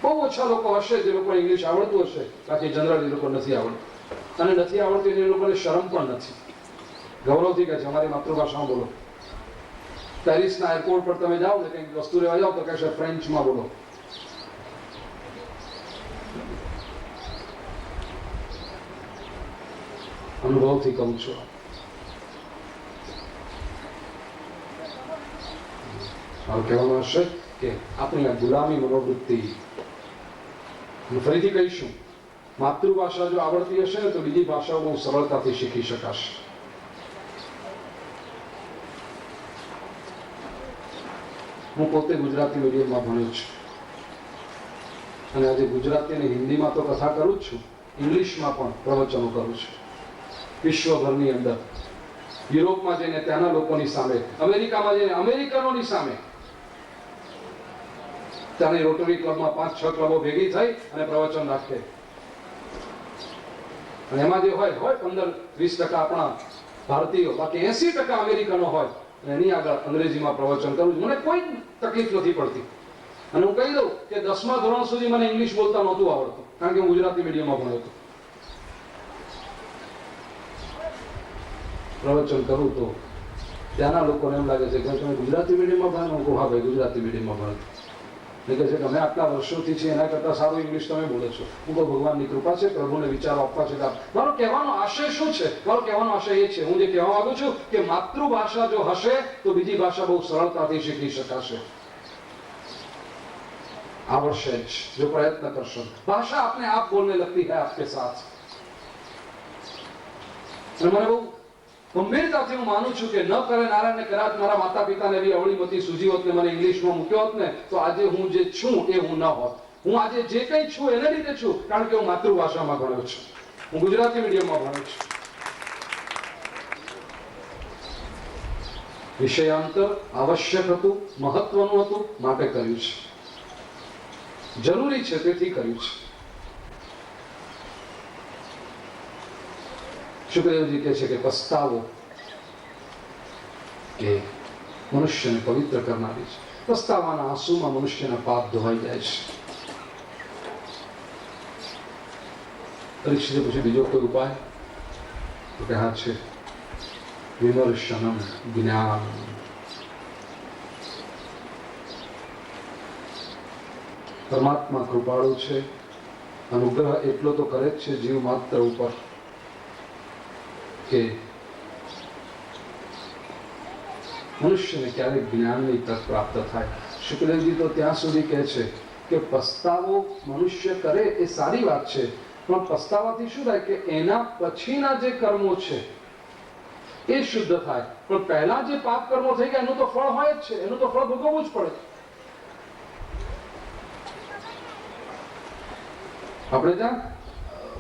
બહુ ઓછા લોકો હશે જે લોકોને ઇંગ્લિશ આવડતું હશે. બાકી જનરલી લોકો નથી આવડતું. અને નથી આવડતું એ લોકોને શરમ પણ નથી. ગૌરવથી કહે છે અમારી માતૃભાષામાં બોલો. પેરિસના એરપોર્ટ પર તમે જાઓ ને કંઈક વસ્તુ લેવા જાઓ તો કહેશે ફ્રેન્ચમાં બોલો. અનુભવથી કહું છું. મારું કહેવાનું હશે કે આપણી આ ગુલામી મનોવૃત્તિ, હું ફરીથી કહીશું, માતૃભાષા જો આવડતી હશે ને તો બીજી ભાષાઓ બહુ સરળતાથી શીખી શકાશે. હું પોતે ગુજરાતી મીડિયમમાં ભણ્યો છું અને આજે ગુજરાતી અને હિન્દીમાં તો કથા કરું જ છું, ઇંગ્લિશમાં પણ પ્રવચનો કરું છું. વિશ્વભરની અંદર, યુરોપમાં જઈને ત્યાંના લોકોની સામે, અમેરિકામાં જઈને અમેરિકનોની સામે, ત્યાંની રોટરી ક્લબમાં 5-6 ક્લબો ભેગી થઈ અને પ્રવચન રાખે. અને એમાં જે હોય 15-20% આપણા ભારતીયો, બાકી 80% અમેરિકનો હોય. એની આગળ અંગ્રેજીમાં પ્રવચન કરું છું. મને કોઈ તકલીફ નથી પડતી. અને હું કહી દઉં કે 10મા ધોરણ સુધી મને ઇંગ્લિશ બોલતા નહોતું આવડતું, કારણ કે હું ગુજરાતી મીડિયમમાં ભણ્યો હતો. પ્રવચન કરું તો ત્યાંના લોકોને એમ લાગે છે કે તમે ગુજરાતી મીડિયમમાં ભણો? હું હા ભાઈ, ગુજરાતી મીડિયમમાં ભણો. કહે છે કે અમે આટલા વર્ષોથી છીએ, એના કરતાં સારું ઇંગ્લિશ તમે બોલો છો. હું કહું ભગવાનની કૃપા છે, પ્રભુને વિચારો આપવા છે. મારો કહેવાનો આશય શું છે? મારો કહેવાનો આશય એ છે, હું જે કહેવા માંગુ છું કે માતૃભાષા જો હશે તો બીજી ભાષા બહુ સરળતાથી શીખી શકાશે. આવડશે જ જો પ્રયત્ન કરશો. ભાષા આપને આપ બોલને લગતી है आपके साथ. અને મને બહુ ગંભીરતાથી હું માનું છું કે ન કરે નારાયણ, કદાચ મારા માતા પિતાને એવી અવળી મતી સૂજી હોત ને મને ઇંગ્લિશમાં મૂક્યો હોત ને તો આજે હું જે છું એ હું ન હોત. હું આજે જે કંઈ છું એને લીધે છું કારણ કે હું માતૃભાષામાં ભણ્યો છું. હું ગુજરાતી મીડિયમમાં ભણ્યો છું. વિષયાંતર આવશ્યક હતું, મહત્વનું હતું, માટે કર્યું છે. જરૂરી છે તેથી કર્યું છે. શુક્રદેવજી કહે છે કે પસ્તાવો એ મનુષ્યને પવિત્ર કરનારી છે. પસ્તાવાના આંસુમાં મનુષ્યના પાપ ધોવાઈ જાય છે. પરીક્ષિતે પૂછ્યું બીજો કોઈ ઉપાય? તો કે હા છે, વિમર્શનમ, જ્ઞાન. પરમાત્મા કૃપાળુ છે, અનુગ્રહ એટલો તો કરે જ છે જીવ માત્ર ઉપર કે મનુષ્યને ક્યારેક જ્ઞાનની તક પ્રાપ્ત થાય. શુક્રદેવજી તો ત્યાં સુધી કહે છે કે પસ્તાવો મનુષ્ય કરે એ સારી વાત છે, પણ પસ્તાવાથી શું થાય કે એના પછીના જે કર્મો છે એ શુદ્ધ થાય. પણ પહેલા જે પાપ કર્મો થઈ ગયા એનું તો ફળ હોય જ છે, એનું તો ફળ ભોગવવું જ પડે. આપણે ત્યાં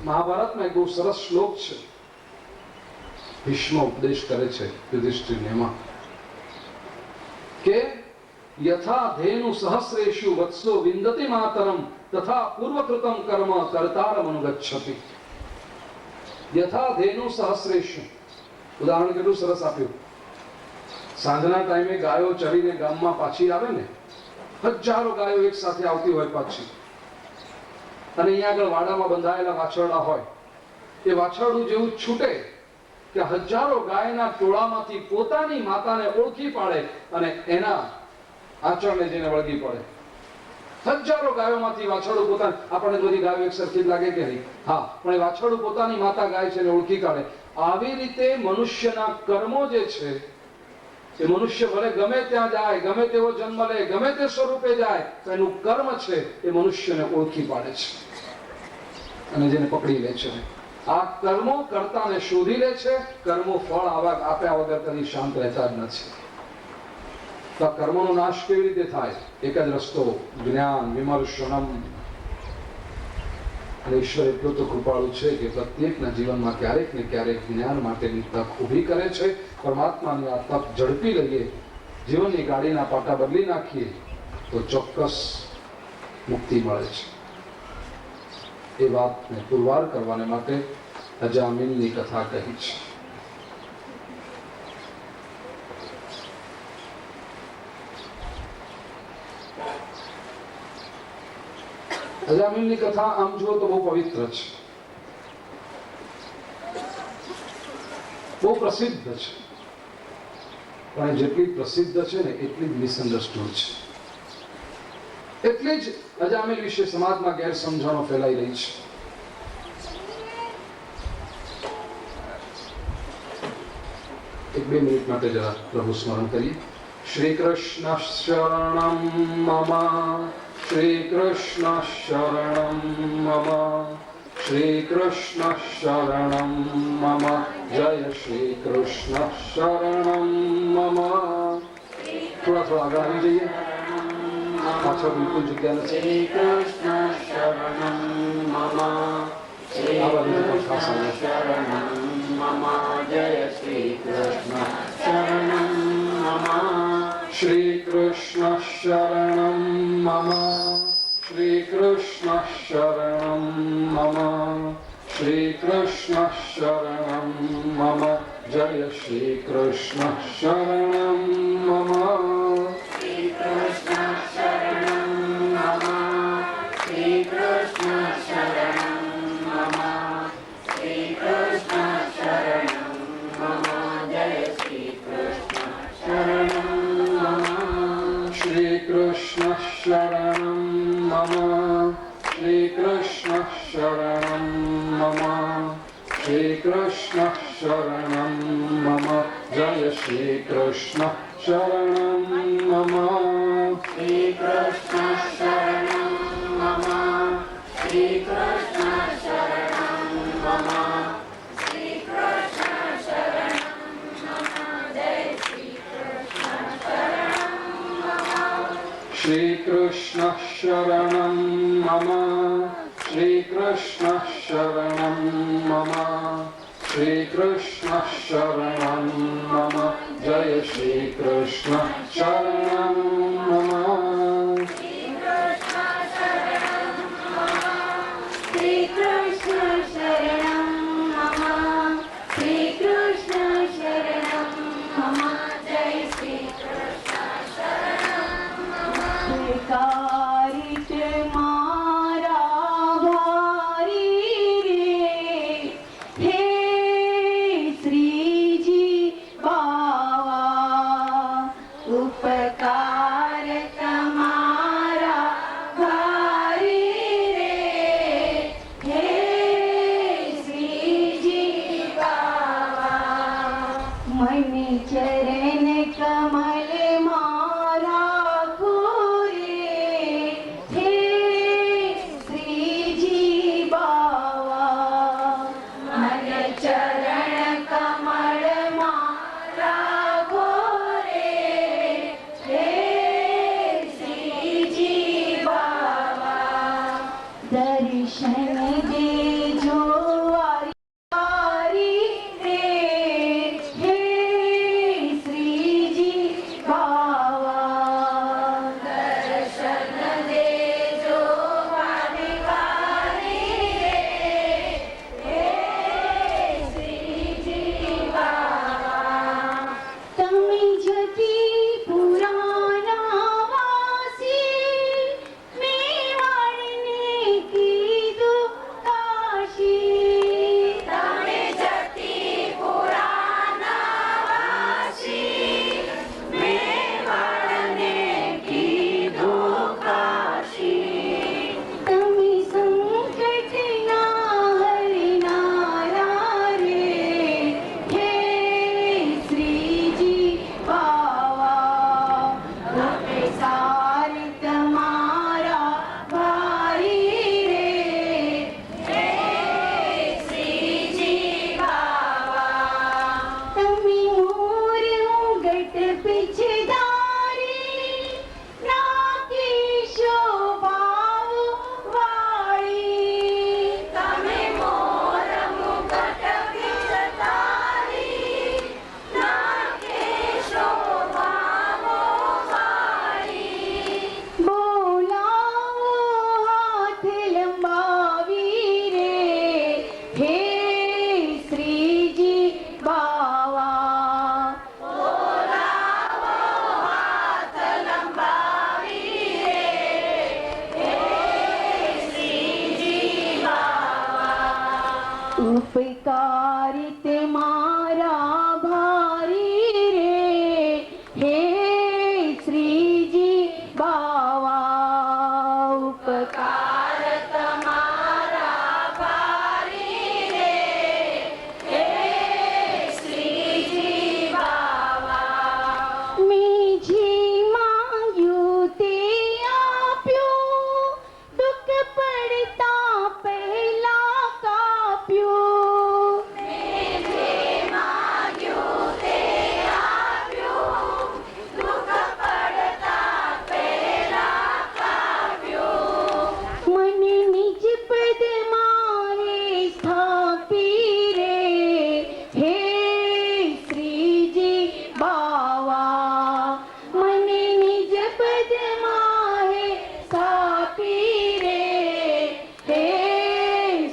મહાભારતમાં એક બહુ સરસ શ્લોક છે, ભીષ્મ ઉપદેશ કરે છે યુધિષ્ઠિરને એમાં કે યથા ધેનુ સહસ્રેષુ વત્સો વિંદતિ માતરમ તથા પૂર્વકૃતમ કર્મ કર્તારમ અનુગચ્છતિ. યથા ધેનુ સહસ્રેષુ, ઉદાહરણ કેટલું સરસ આપ્યું. સાંજના ટાઈમે ગાયો ચરીને ગામમાં પાછી આવે ને, હજારો ગાયો એક સાથે આવતી હોય પાછી, અને અહીંયા આગળ વાડામાં બંધાયેલા વાછરડા હોય. એ વાછરડું જેવું છૂટે કે હજારો ગાયના ટોળામાંથી પોતાની માતાને ઓળખી પાડે અને એના આચરણને જઈને વળગી પડે. હજારો ગાયોમાંથી વાછરડું પોતાની, આપણને બધી ગાયો એક સરખી જ લાગે કે નહીં? હા, પણ એ વાછરડું પોતાની માતા ગાય છે એને ઓળખી કાઢે. આવી રીતે મનુષ્યના કર્મો જે છે એ મનુષ્ય ભલે ગમે ત્યાં જાય, ગમે તેવો જન્મ લે, ગમે તે સ્વરૂપે જાય, તો એનું કર્મ છે એ મનુષ્યને ઓળખી પાડે છે અને જેને પકડી લે છે. આ કર્મો કર્તાને શોધી લે છે. કર્મો ફળ આપ્યા વગર કદી શાંત રહેતા જ નથી. તો આ કર્મોનો નાશ કેવી રીતે થાય? એક જ રસ્તો, જ્ઞાન વિમર્શનમ. અને ઈશ્વર એટલો તો કૃપાળુ છે કે પ્રત્યેકના જીવનમાં ક્યારેક ને ક્યારેક જ્ઞાન માટેની તક ઊભી કરે છે. પરમાત્માની આ તક ઝડપી લઈએ, જીવનની ગાડીના પાટા બદલી નાખીએ તો ચોક્કસ મુક્તિ મળે છે. એ વાતને પુરવાર કરવાને માટે અજામિલની કથા કહી છે. અજામિલની કથા આમ જુઓ તો બહુ પવિત્ર છે, બહુ પ્રસિદ્ધ છે, પણ જેટલી પ્રસિદ્ધ છે ને એટલી જ મિસઅન્ડરસ્ટુડ છે. એટલી જ અજામિલ વિશે સમાજમાં ગેરસમજણો ફેલાઈ રહી છે. એક બે મિનિટ માટે જરા પ્રભુ સ્મરણ કરીએ. શ્રી કૃષ્ણ શરણમ મમ, શ્રી કૃષ્ણ શરણમ મમ, શ્રી કૃષ્ણ શરણમ મમ, જય શ્રી કૃષ્ણ શરણમ મમ. થોડા થોડા આગળ આવી જઈએ, પાછળ બિલકુલ જગ્યા નથી. શ્રી કૃષ્ણ શરણમ મમ, આ બાજુ પણ ખાસ આવે. શરણમ મમ, જય શ્રી કૃષ્ણ શરણમ મમ, શ્રી કૃષ્ણ શરણમ મમ, શ્રી કૃષ્ણ શરણમ મમ, શ્રી કૃષ્ણ શરણમ મમ, જય શ્રી કૃષ્ણ શરણમ મમ. શ્રી કૃષ્ણ શરણમ મમ, શ્રી કૃષ્ણ શરણમ મમ, શ્રી કૃષ્ણ શરણમ મમ, જય શ્રી કૃષ્ણ શરણમ મમ, શ્રી કૃષ્ણ શરણમ મમ, શ્રી કૃષ્ણ શરણમ મમ, શ્રી કૃષ્ણ શરણમ મમ, જય શ્રી કૃષ્ણ શરણમ મમ. શ્રી કૃષ્ણ શરણમ મમ, શ્રી કૃષ્ણ શરણમ મમ, શ્રી કૃષ્ણ શરણમ મમ, જય શ્રી કૃષ્ણ શરણમ મમ, શ્રી કૃષ્ણ શરણમ મમ, શ્રી કૃષ્ણ શરણમ મમ, શ્રી કૃષ્ણ શરણમ મમ, જય શ્રી કૃષ્ણ શરણમ મમ. શ્રી કૃષ્ણ શરણમ મમ, શ્રી કૃષ્ણ શરણમ મમ, શ્રી કૃષ્ણ શરણમ મમ, જય શ્રી કૃષ્ણ શરણમ મમ. કારિત મારા ભારી રે, હે શ્રીજી બાવા, ઉપકાર તમારા ભારી રે, હે શ્રીજી બાવા. મને ચરણ કમલ મારા ખોરે, હે શ્રીજી બાવા. મને ચરણ કમળ મારા ખોરે, હે શ્રીજી બાવા. દર્શન દેજો વારી રે, હે શ્રીજી બાવા. દર્શન દેજો વારી રે, હે શ્રીજી બાવા. તમે જતી પુરાના વાસી, મેવાડને કીધું ઉપકારિત મારા ભારી રે હે શ્રીજી બાવા ઉપકાર તમારા ભારી રે હે શ્રીજી બાવા મેં જે માંગ્યું તે આપ્યું દુઃખ પડતા પહેલા કાપ્યું મેં જે માંગ્યું તે આપ્યું દુઃખ પડતા પહેલા કાપ્યું મને નિજ પદ મારે સ્થાપી રે હે શ્રીજી બાવા મને નિજ પદ મારે સ્થાપી રે હે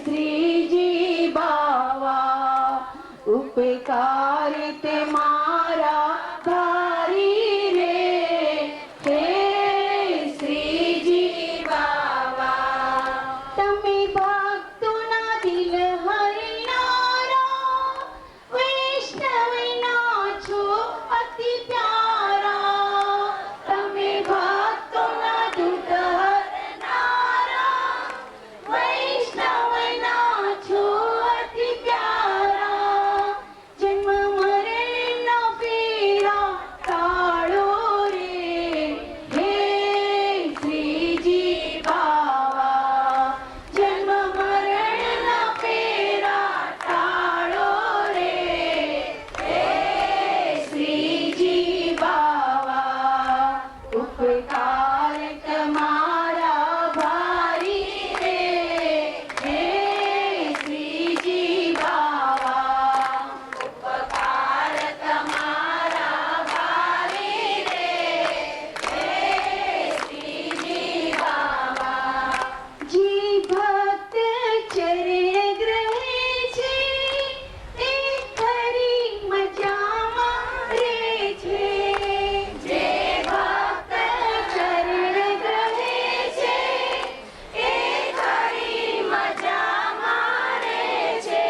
શ્રીજી બાવા ઉપકાર તમારા ભારી રે હે શ્રીજી બાવા તમે ભક્તોના દિલ હરનારા વૈષ્ણવના છો અતિ પ્યારા તમે ભક્તોના દુઃખ હરનારા વૈષ્ણવના છો અતિ પ્યારા જન્મ મરણના ફેરા ટાળો રે હે શ્રીજી બાવા જન્મ મરણના ફેરા ટાળો રે હે શ્રીજી બાવા ઉપકાર તમારા ભારી રે હે શ્રીજી બાવા ઉપકાર તમારા ભારી રે હે શ્રીજી બાવા જી ભક્ત ચરણ ગ્રહે છે તે ખરી મજામાં રે છે જે ભક્ત ચરણ ગ્રહે છે એ ખરી મજામાં રે છે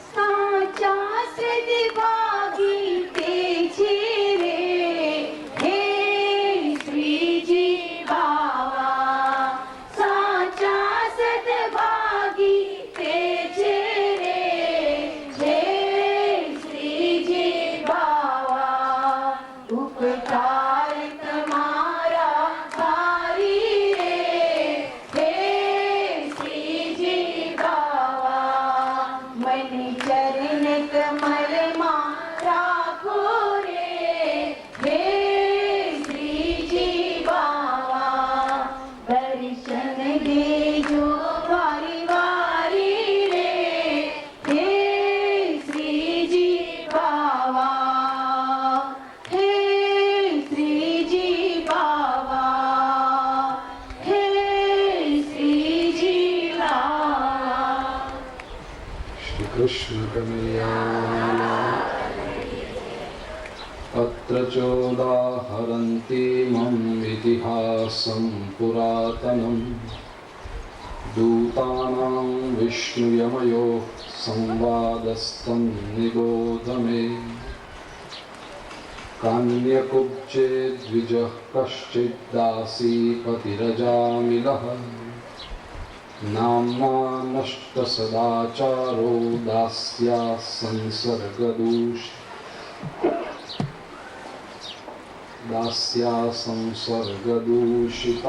સાચા સદભાગી તે છે રે હે શ્રીજી બાવા સાચા સદભાગી તે છે રે હે શ્રીજી બાવા ઉપકાર તમારા ભારી રે હે શ્રીજી બાવા મને ચરણ કમલમાં રાખો રે હે શ્રીજી બાવા દર્શન દેજો વારી વારી રે હે શ્રીજી બાવા હે શ્રીજી બાવા હે શ્રીજી બાવા શ્રી કૃષ્ણ કનૈયા અત્ર ચોદાહરન્તિ મમ ઇતિહાસં પુરાતનમ દૂતાનાં વિષ્ણુયમયો સંવાદસ્તં નિબોધ મે કાન્યકુબ્જે દ્વિજઃ કશ્ચિદ દાસીપતિરજામિલઃ નામ્ના નષ્ટ સદાચારો દાસ્યા સંસર્ગદૂષિતઃ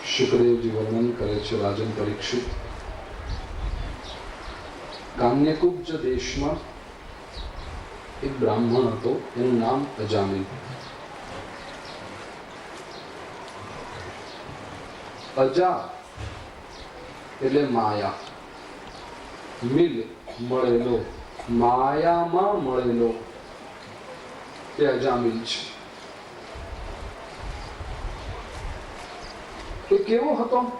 શુકદેવજી વર્ણન કરે છે રાજન પરીક્ષિત કાન્યકુબ્જ દેશમાં એક બ્રાહ્મણ હતો એનું નામ અજામિલ અજા એટલે માયા મિલ મળેલો માયામાં મળેલો તે અજામિલ છે એ કેવો હતો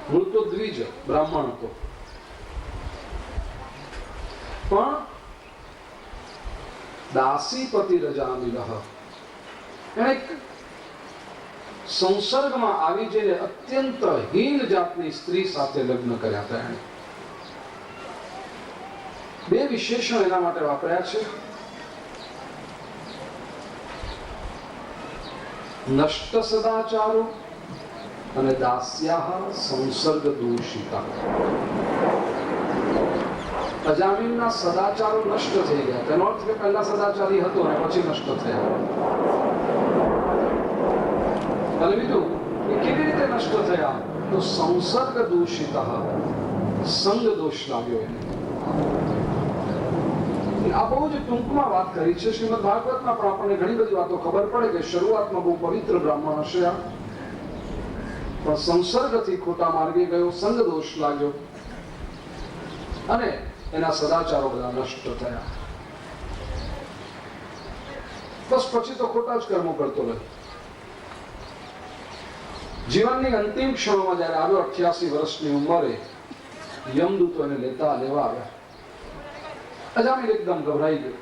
મૂળ તો દ્વિજ બ્રાહ્મણ હતો પણ દાસીપતિ રજામિલઃ એને સંસર્ગમાં આવી જઈને અત્યંત હીન જાતની સ્ત્રી સાથે લગ્ન કર્યા હતા એણે. બે વિશેષણ એના માટે વાપર્યા છે. નષ્ટ સદાચારો અને દાસ્યાહ સંસર્ગ દૂષિતા. અજામીનના સદાચારો નષ્ટ થઈ ગયા. તેનો અર્થ કે પહેલા સદાચારી હતો અને પછી નષ્ટ થયા. અને બીજું કે કેવી રીતે નષ્ટ થયા? તો સંસર્ગ દૂષિતા, સંગ દોષ લાગ્યો એને. આ બહુ જ ટૂંકમાં વાત કરી છે. શ્રીમદ ભાગવતમાં પણ આપણને ઘણી બધી વાતો ખબર પડે કે શરૂઆતમાં બહુ પવિત્ર બ્રાહ્મણ હશે આ, પણ સંસર્ગથી ખોટા માર્ગે ગયો, સંગ દોષ લાગ્યો અને એના સદાચારો બધા નષ્ટ થયા. બસ પછી તો ખોટા જ કર્મો કરતો રહ્યો. જીવનની અંતિમ ક્ષણોમાં જયારે આવ્યો 88 વર્ષની ઉંમરે, યમદૂતો એને લેવા આવ્યા. અજામીલ એકદમ ગભરાઈ ગયો.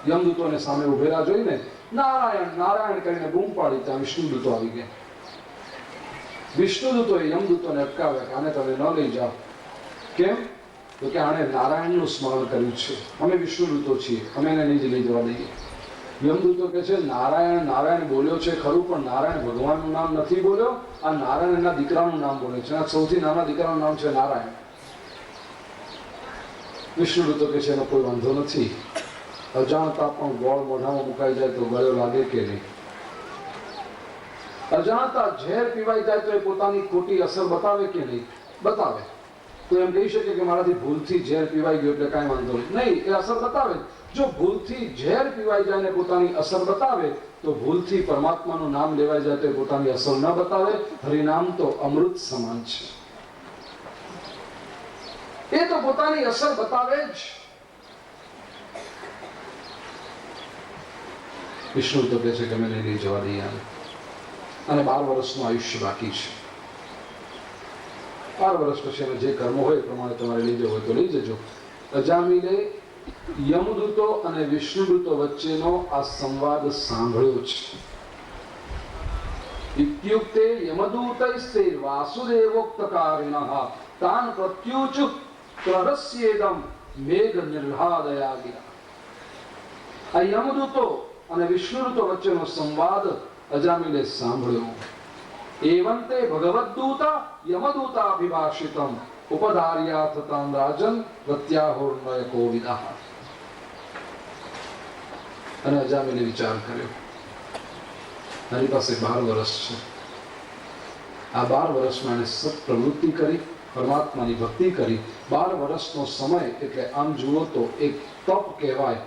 યમદૂતોને સામે ઉભેલા જોઈને નારાયણ નારાયણ કરીને બૂમ પાડી. ત્યાં વિષ્ણુદૂતો આવી ગયા. વિષ્ણુદૂતોએ યમદૂતોને અટકાવ્યા કે આને તમે ન લઈ જાઓ. કેમ? તો કે આણે નારાયણનું સ્મરણ કર્યું છે. અમે વિષ્ણુદૂતો છીએ, અમે એને નહીં જ લઈ જવા દઈએ. યમદૂતો કે છે નારાયણ નારાયણ બોલ્યો છે ખરું, પણ નારાયણ ભગવાનનું નામ નથી બોલ્યો. આ નારાયણ એના દીકરાનું નામ બોલે છે. આ સૌથી નાના દીકરાનું નામ છે નારાયણ. વિષ્ણુદૂતો કે છે એનો કોઈ વાંધો નથી. અજાણતા પણ ગોળ મોઢામાં મુકાઈ જાય તો ગળ્યો લાગે કે નહીં? અજાણતા ઝેર પીવાઈ જાય તો એ પોતાની ખોટી અસર બતાવે કે નહીં? બતાવે. તો એમ કહી શકે કે મારાથી ભૂલથી ઝેર પીવાઈ ગયું એટલે કાંઈ વાંધો નહીં. એ અસર બતાવે. જો ભૂલથી ઝેર પીવાઈ જાય ને પોતાની અસર બતાવે, તો ભૂલથી પરમાત્માનું નામ લેવાઈ જાય તો એ પોતાની અસર ન બતાવે. હરિનામ તો અમૃત સમાન છે. એ તો પોતાની અસર બતાવે જ. વિષ્ણુ તો કહે છે કે મેં લઈ જવા દઈએ અને 12 વર્ષનું આયુષ્ય બાકી છે. 12 વર્ષ પછી એને જે કર્મો હોય એ પ્રમાણે તમારે લઈ જવું હોય તો લઈ જજો. અજામીલે યમદૂતો અને વિષ્ણુદૂતો વચ્ચેનો આ સંવાદ સાંભળ્યો છે. ઇત્યુક્તે યમદૂતૈસ્તે વાસુદેવોક્તકારિણઃ તાન પ્રત્યુચુ પ્રરસ્યેદમ મેઘ નિર્હાદયા ગયા. આ યમદૂતો અને વિષ્ણુદૂતો વચ્ચેનો સંવાદ અજામીલે સાંભળ્યો. એવંતે ભગવદ્દૂતા યમદૂતાભિભાષિતમ ઉપધાર્યા થતાં રાજન પ્રત્યાહોર્ણય કોવિદઃ. અને અજામીલે વિચાર કર્યો, મારી પાસે 12 વર્ષ છે. આ 12 વર્ષમાં એને સત પ્રવૃત્તિ કરી, પરમાત્માની ભક્તિ કરી. 12 વર્ષનો સમય એટલે આમ જુઓ તો એક તપ કહેવાય.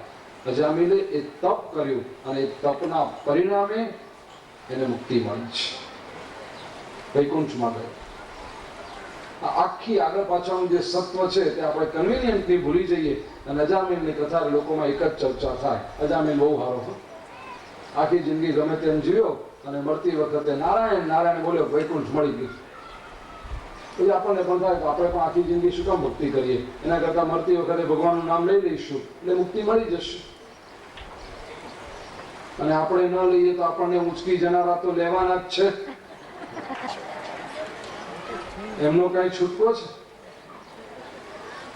અજામીલે એ તપ કર્યું અને એ તપના પરિણામે એને મુક્તિ મળી છે. વૈકુંઠમાં ગયો. આખી આગળ પાછળનું જે સત્વ છે તે આપણે કન્વિનિયન્ટલી ભૂલી જઈએ અને અજામીલની કથા લોકોમાં એક જ ચર્ચા થાય. અજામીલ બહુ સારો, આખી જિંદગી ગમે તેમ જીવ્યો અને મળતી વખતે નારાયણ નારાયણ બોલ્યો, વૈકુંઠ મળી ગયું. પછી આપણને પણ થાય કે આપણે પણ આખી જિંદગી શું કામ ભક્તિ કરીએ? એના કરતા મળતી વખતે ભગવાનનું નામ લઈ લઈશું એટલે મુક્તિ મળી જશે. અને આપણે ન લઈએ તો આપણને ઉંચકી જનારા તો લેવાના જ છે. એમનો કઈ છૂટકો છે?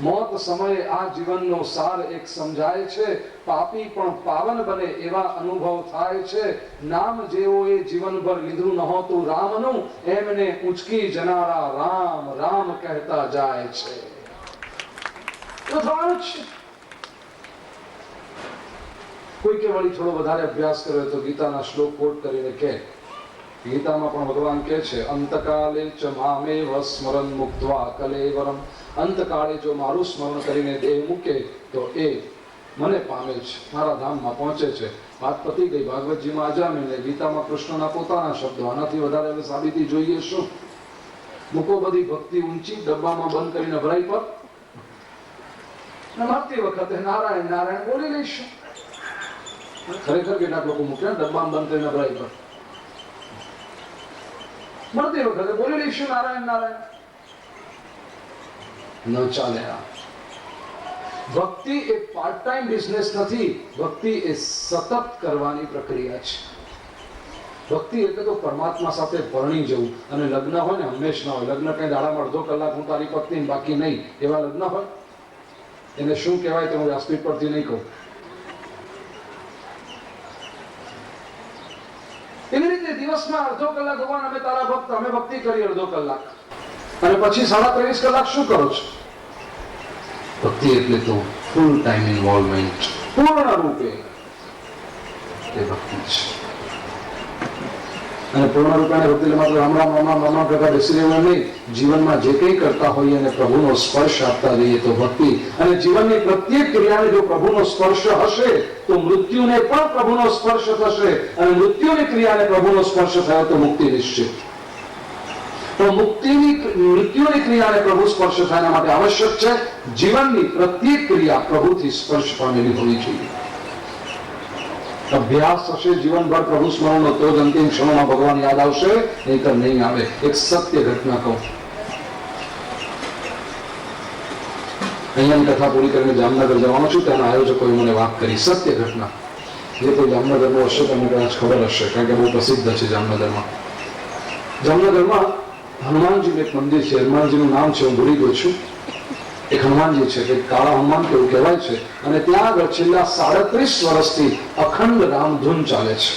મોત સમયે આ જીવનનો સાર એક સમજાય છે. પાપી પણ પાવન બને એવા અનુભવ થાય છે. નામ જેવો એ જીવનભર લીધું નહોતું રામનું, એમને ઉંચકી જનારા રામ રામ કહેતા જાય છે. તો થવાનું છે. કોઈ કે વળી થોડો વધારે અભ્યાસ કર્યો તો ગીતાના શ્લોક કોટ કરીને કે, ગીતામાં પણ ભગવાન કહે છે અંતકાલે ચ મામેવ સ્મરન મુક્ત્વા કલેવરમ. અંતકાળે જો મારું સ્મરણ કરીને દેહ મૂકે તો એ મને પામે છે, મારા ધામમાં પહોંચે છે. વાત પતી ગઈ. ભાગવતજીમાં અજામીલે, ગીતામાં કૃષ્ણના પોતાના શબ્દો. આનાથી વધારે હવે સાબિતી જોઈએ શું? મૂકો બધી ભક્તિ ઊંચી, ડબ્બામાં બંધ કરીને ભરાઈ પર મળતી વખતે નારાયણ નારાયણ બોલી લઈશું. ખરેખર કેટલાક લોકો મૂક્યા ડબ્બામાં બંધ કરીને ભરાઈ પર મળતી વખતે બોલી લઈશું નારાયણ નારાયણ. ન ચાલે. આ ભક્તિ એ પાર્ટ ટાઈમ બિઝનેસ નથી. ભક્તિ એ સતત કરવાની પ્રક્રિયા છે. ભક્તિ એટલે તો પરમાત્મા સાથે પરણી જવું. અને લગ્ન હોય ને હંમેશ ના હોય. લગ્ન કઈ દાડામાં અડધો કલાક હું તારી પત્ની બાકી નહીં, એવા લગ્ન હોય. એને શું કહેવાય તો હું વ્યાસપીઠ પરથી નહીં કહું. એવી રીતે દિવસમાં અડધો કલાક ભગવાન અમે તારા ભક્ત, અમે ભક્તિ કરી અડધો કલાક, અને પછી 23.5 કલાક શું કરો છો? ભક્તિ એટલે તો ફૂલ ટાઈમ ઇન્વોલ્વમેન્ટ, પૂર્ણ રૂપે તે ભક્તિ છે. અને પૂર્ણ રૂપે ભક્તિ માત્ર રામ રામ રામ રામ પ્રકાર બેસી રહેવું નહીં. જીવનમાં જે કંઈ કરતા હોઈએ અને પ્રભુનો સ્પર્શ આપતા રહીએ તો ભક્તિ. અને જીવનની પ્રત્યેક ક્રિયાને જો પ્રભુનો સ્પર્શ હશે તો મૃત્યુને પણ પ્રભુનો સ્પર્શ થશે, અને મૃત્યુની ક્રિયાને પ્રભુનો સ્પર્શ થયો તો મુક્તિ નિશ્ચિત. તો મૃત્યુની ક્રિયાને પ્રભુ સ્પર્શ થાય એના માટે આવશ્યક છે જીવનની પ્રત્યેક ક્રિયા પ્રભુથી સ્પર્શ પામેલી હોવી જોઈએ. અભ્યાસ હશે જીવનભર પ્રભુ સ્મરણનો તો જ અંતિમ ક્ષણોમાં ભગવાન યાદ આવશે, નહીતર નહીં આવે. એક સત્ય ઘટના કહું. અહીંયાની કથા પૂરી કરીને જામનગર જવાનો છું. ત્યાંના આયોજકોએ મને વાત કરી. સત્ય ઘટના. જે કોઈ જામનગરનો હશે તમને કદાચ ખબર હશે, કારણ કે બહુ પ્રસિદ્ધ છે જામનગરમાં. જામનગરમાં હનુમાનજીનું એક મંદિર છે. હનુમાનજીનું નામ છે, હું ભૂલી ગયો છું. એક હનુમાનજી છે, કે કાળા હનુમાન કેવું કહેવાય છે. અને ત્યાં આગળ છેલ્લા 37 વર્ષથી અખંડ રામધૂન ચાલે છે.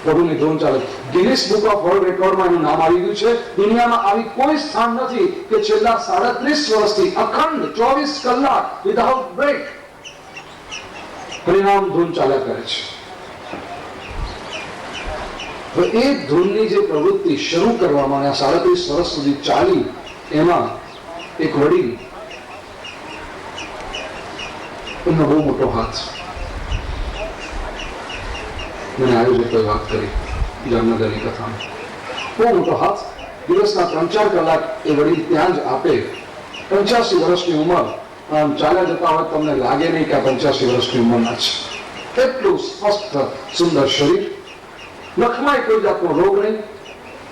પ્રભુની ધૂન ચાલે. ગિનિસ બુક ઓફ વર્લ્ડ રેકોર્ડમાં એનું નામ આવી ગયું છે. દુનિયામાં આવી કોઈ સ્થાન નથી કે છેલ્લા 37 વર્ષથી અખંડ 24 કલાક વિધાઉટ બ્રેક હરિનામ ધૂન ચાલ્યા કરે છે. તો એ ધૂનની જે પ્રવૃત્તિ શરૂ કરવામાં આ 37 વર્ષ સુધી ચાલી, એમાં એક વડીલ, એમનો બહુ મોટો હાથ. મને આયોજકોએ વાત કરી જામનગરની કથામાં. બહુ મોટો હાથ. દિવસના 3-4 કલાક એ વડીલ ત્યાં જ આપે. 85 વર્ષની ઉંમર. આમ ચાલ્યા જતા હોય તમને લાગે નહીં કે આ 85 વર્ષની ઉંમરના છે. એટલું સ્પષ્ટ સુંદર શરીર. નખમાં કોઈ જાતનો રોગ નહીં,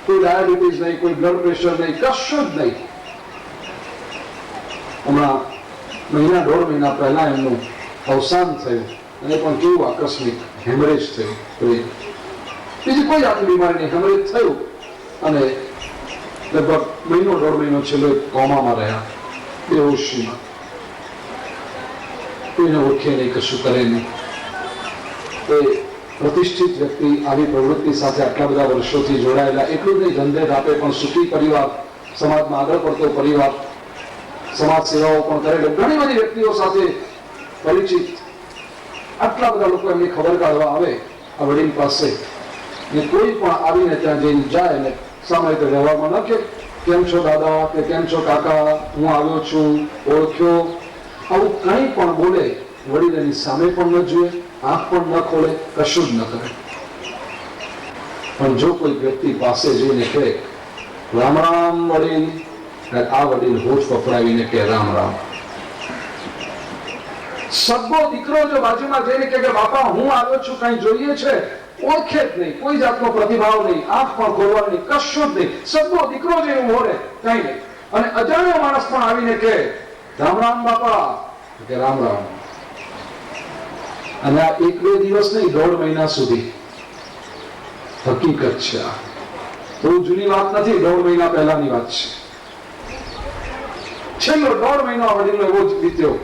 કોઈ ડાયાબિટીસ નહીં, કોઈ બ્લડ પ્રેશર નહીં, કશું જ નહીં. હમણાં 1.5 મહિના પહેલા એમનું અવસાન થયું, અને પણ કેવું આકસ્મિક હેમરેજ થયું. બીજી કોઈ જાતની બીમારી નહીં, હેમરેજ થયું. અને લગભગ 1.5 મહિનો છેલ્લો કોમામાં રહ્યા, બેહોશીમાં. કોઈને ઓળખે નહીં, કશું કરે નહીં. એ પ્રતિષ્ઠિત વ્યક્તિ, આવી પ્રવૃત્તિ સાથે આટલા બધા વર્ષોથી જોડાયેલા. એટલું જ નહીં, ધંધે ધાપે પણ સુખી પરિવાર, સમાજમાં આગળ પડતો પરિવાર, સમાજ સેવાઓ પણ કરેલો, ઘણી બધી વ્યક્તિઓ સાથે પરિચિત. આટલા બધા લોકો એમની ખબર કાઢવા આવે આ વડીલ પાસે, ને કોઈ પણ આવીને ત્યાં જઈને જાય ને સામે રીતે વ્યવહારમાં ન કે કેમ છો દાદા, કે કેમ છો કાકા, હું આવ્યો છું, ઓળખ્યો, આવું કંઈ પણ બોલે. વડીલ એની સામે પણ ન જુએ, આંખ પણ ન ખોલે, કશું જ ન કરે. પણ જો કોઈ વ્યક્તિ પાસે જઈને કહે રામ રામ વડીલ, આ વડીલ હોઠ પકડાવીને કે રામ રામ. સગો દીકરો જો બાજુમાં જઈને કે બાપા હું આવ્યો છું, કઈ જોઈએ છે, ઓળખે જ નહીં, કોઈ જાતનો પ્રતિભાવ નહીં, આંખ પણ ખોલવાની નહીં, કશું જ નહીં. સગો દીકરો જે એવું હોરે કઈ નહીં. અને અજાણ્યો માણસ પણ આવીને કે રામ રામ બાપા, કે રામ રામ. અને આ 1-2 દિવસ નહીં, 1.5 મહિના સુધી હકીકત છે. આ બહુ જૂની વાત નથી, 1.5 મહિના પહેલાની વાત છે. છેલ્લો 1.5 મહિનો વડીલનો એવો જ વીત્યો.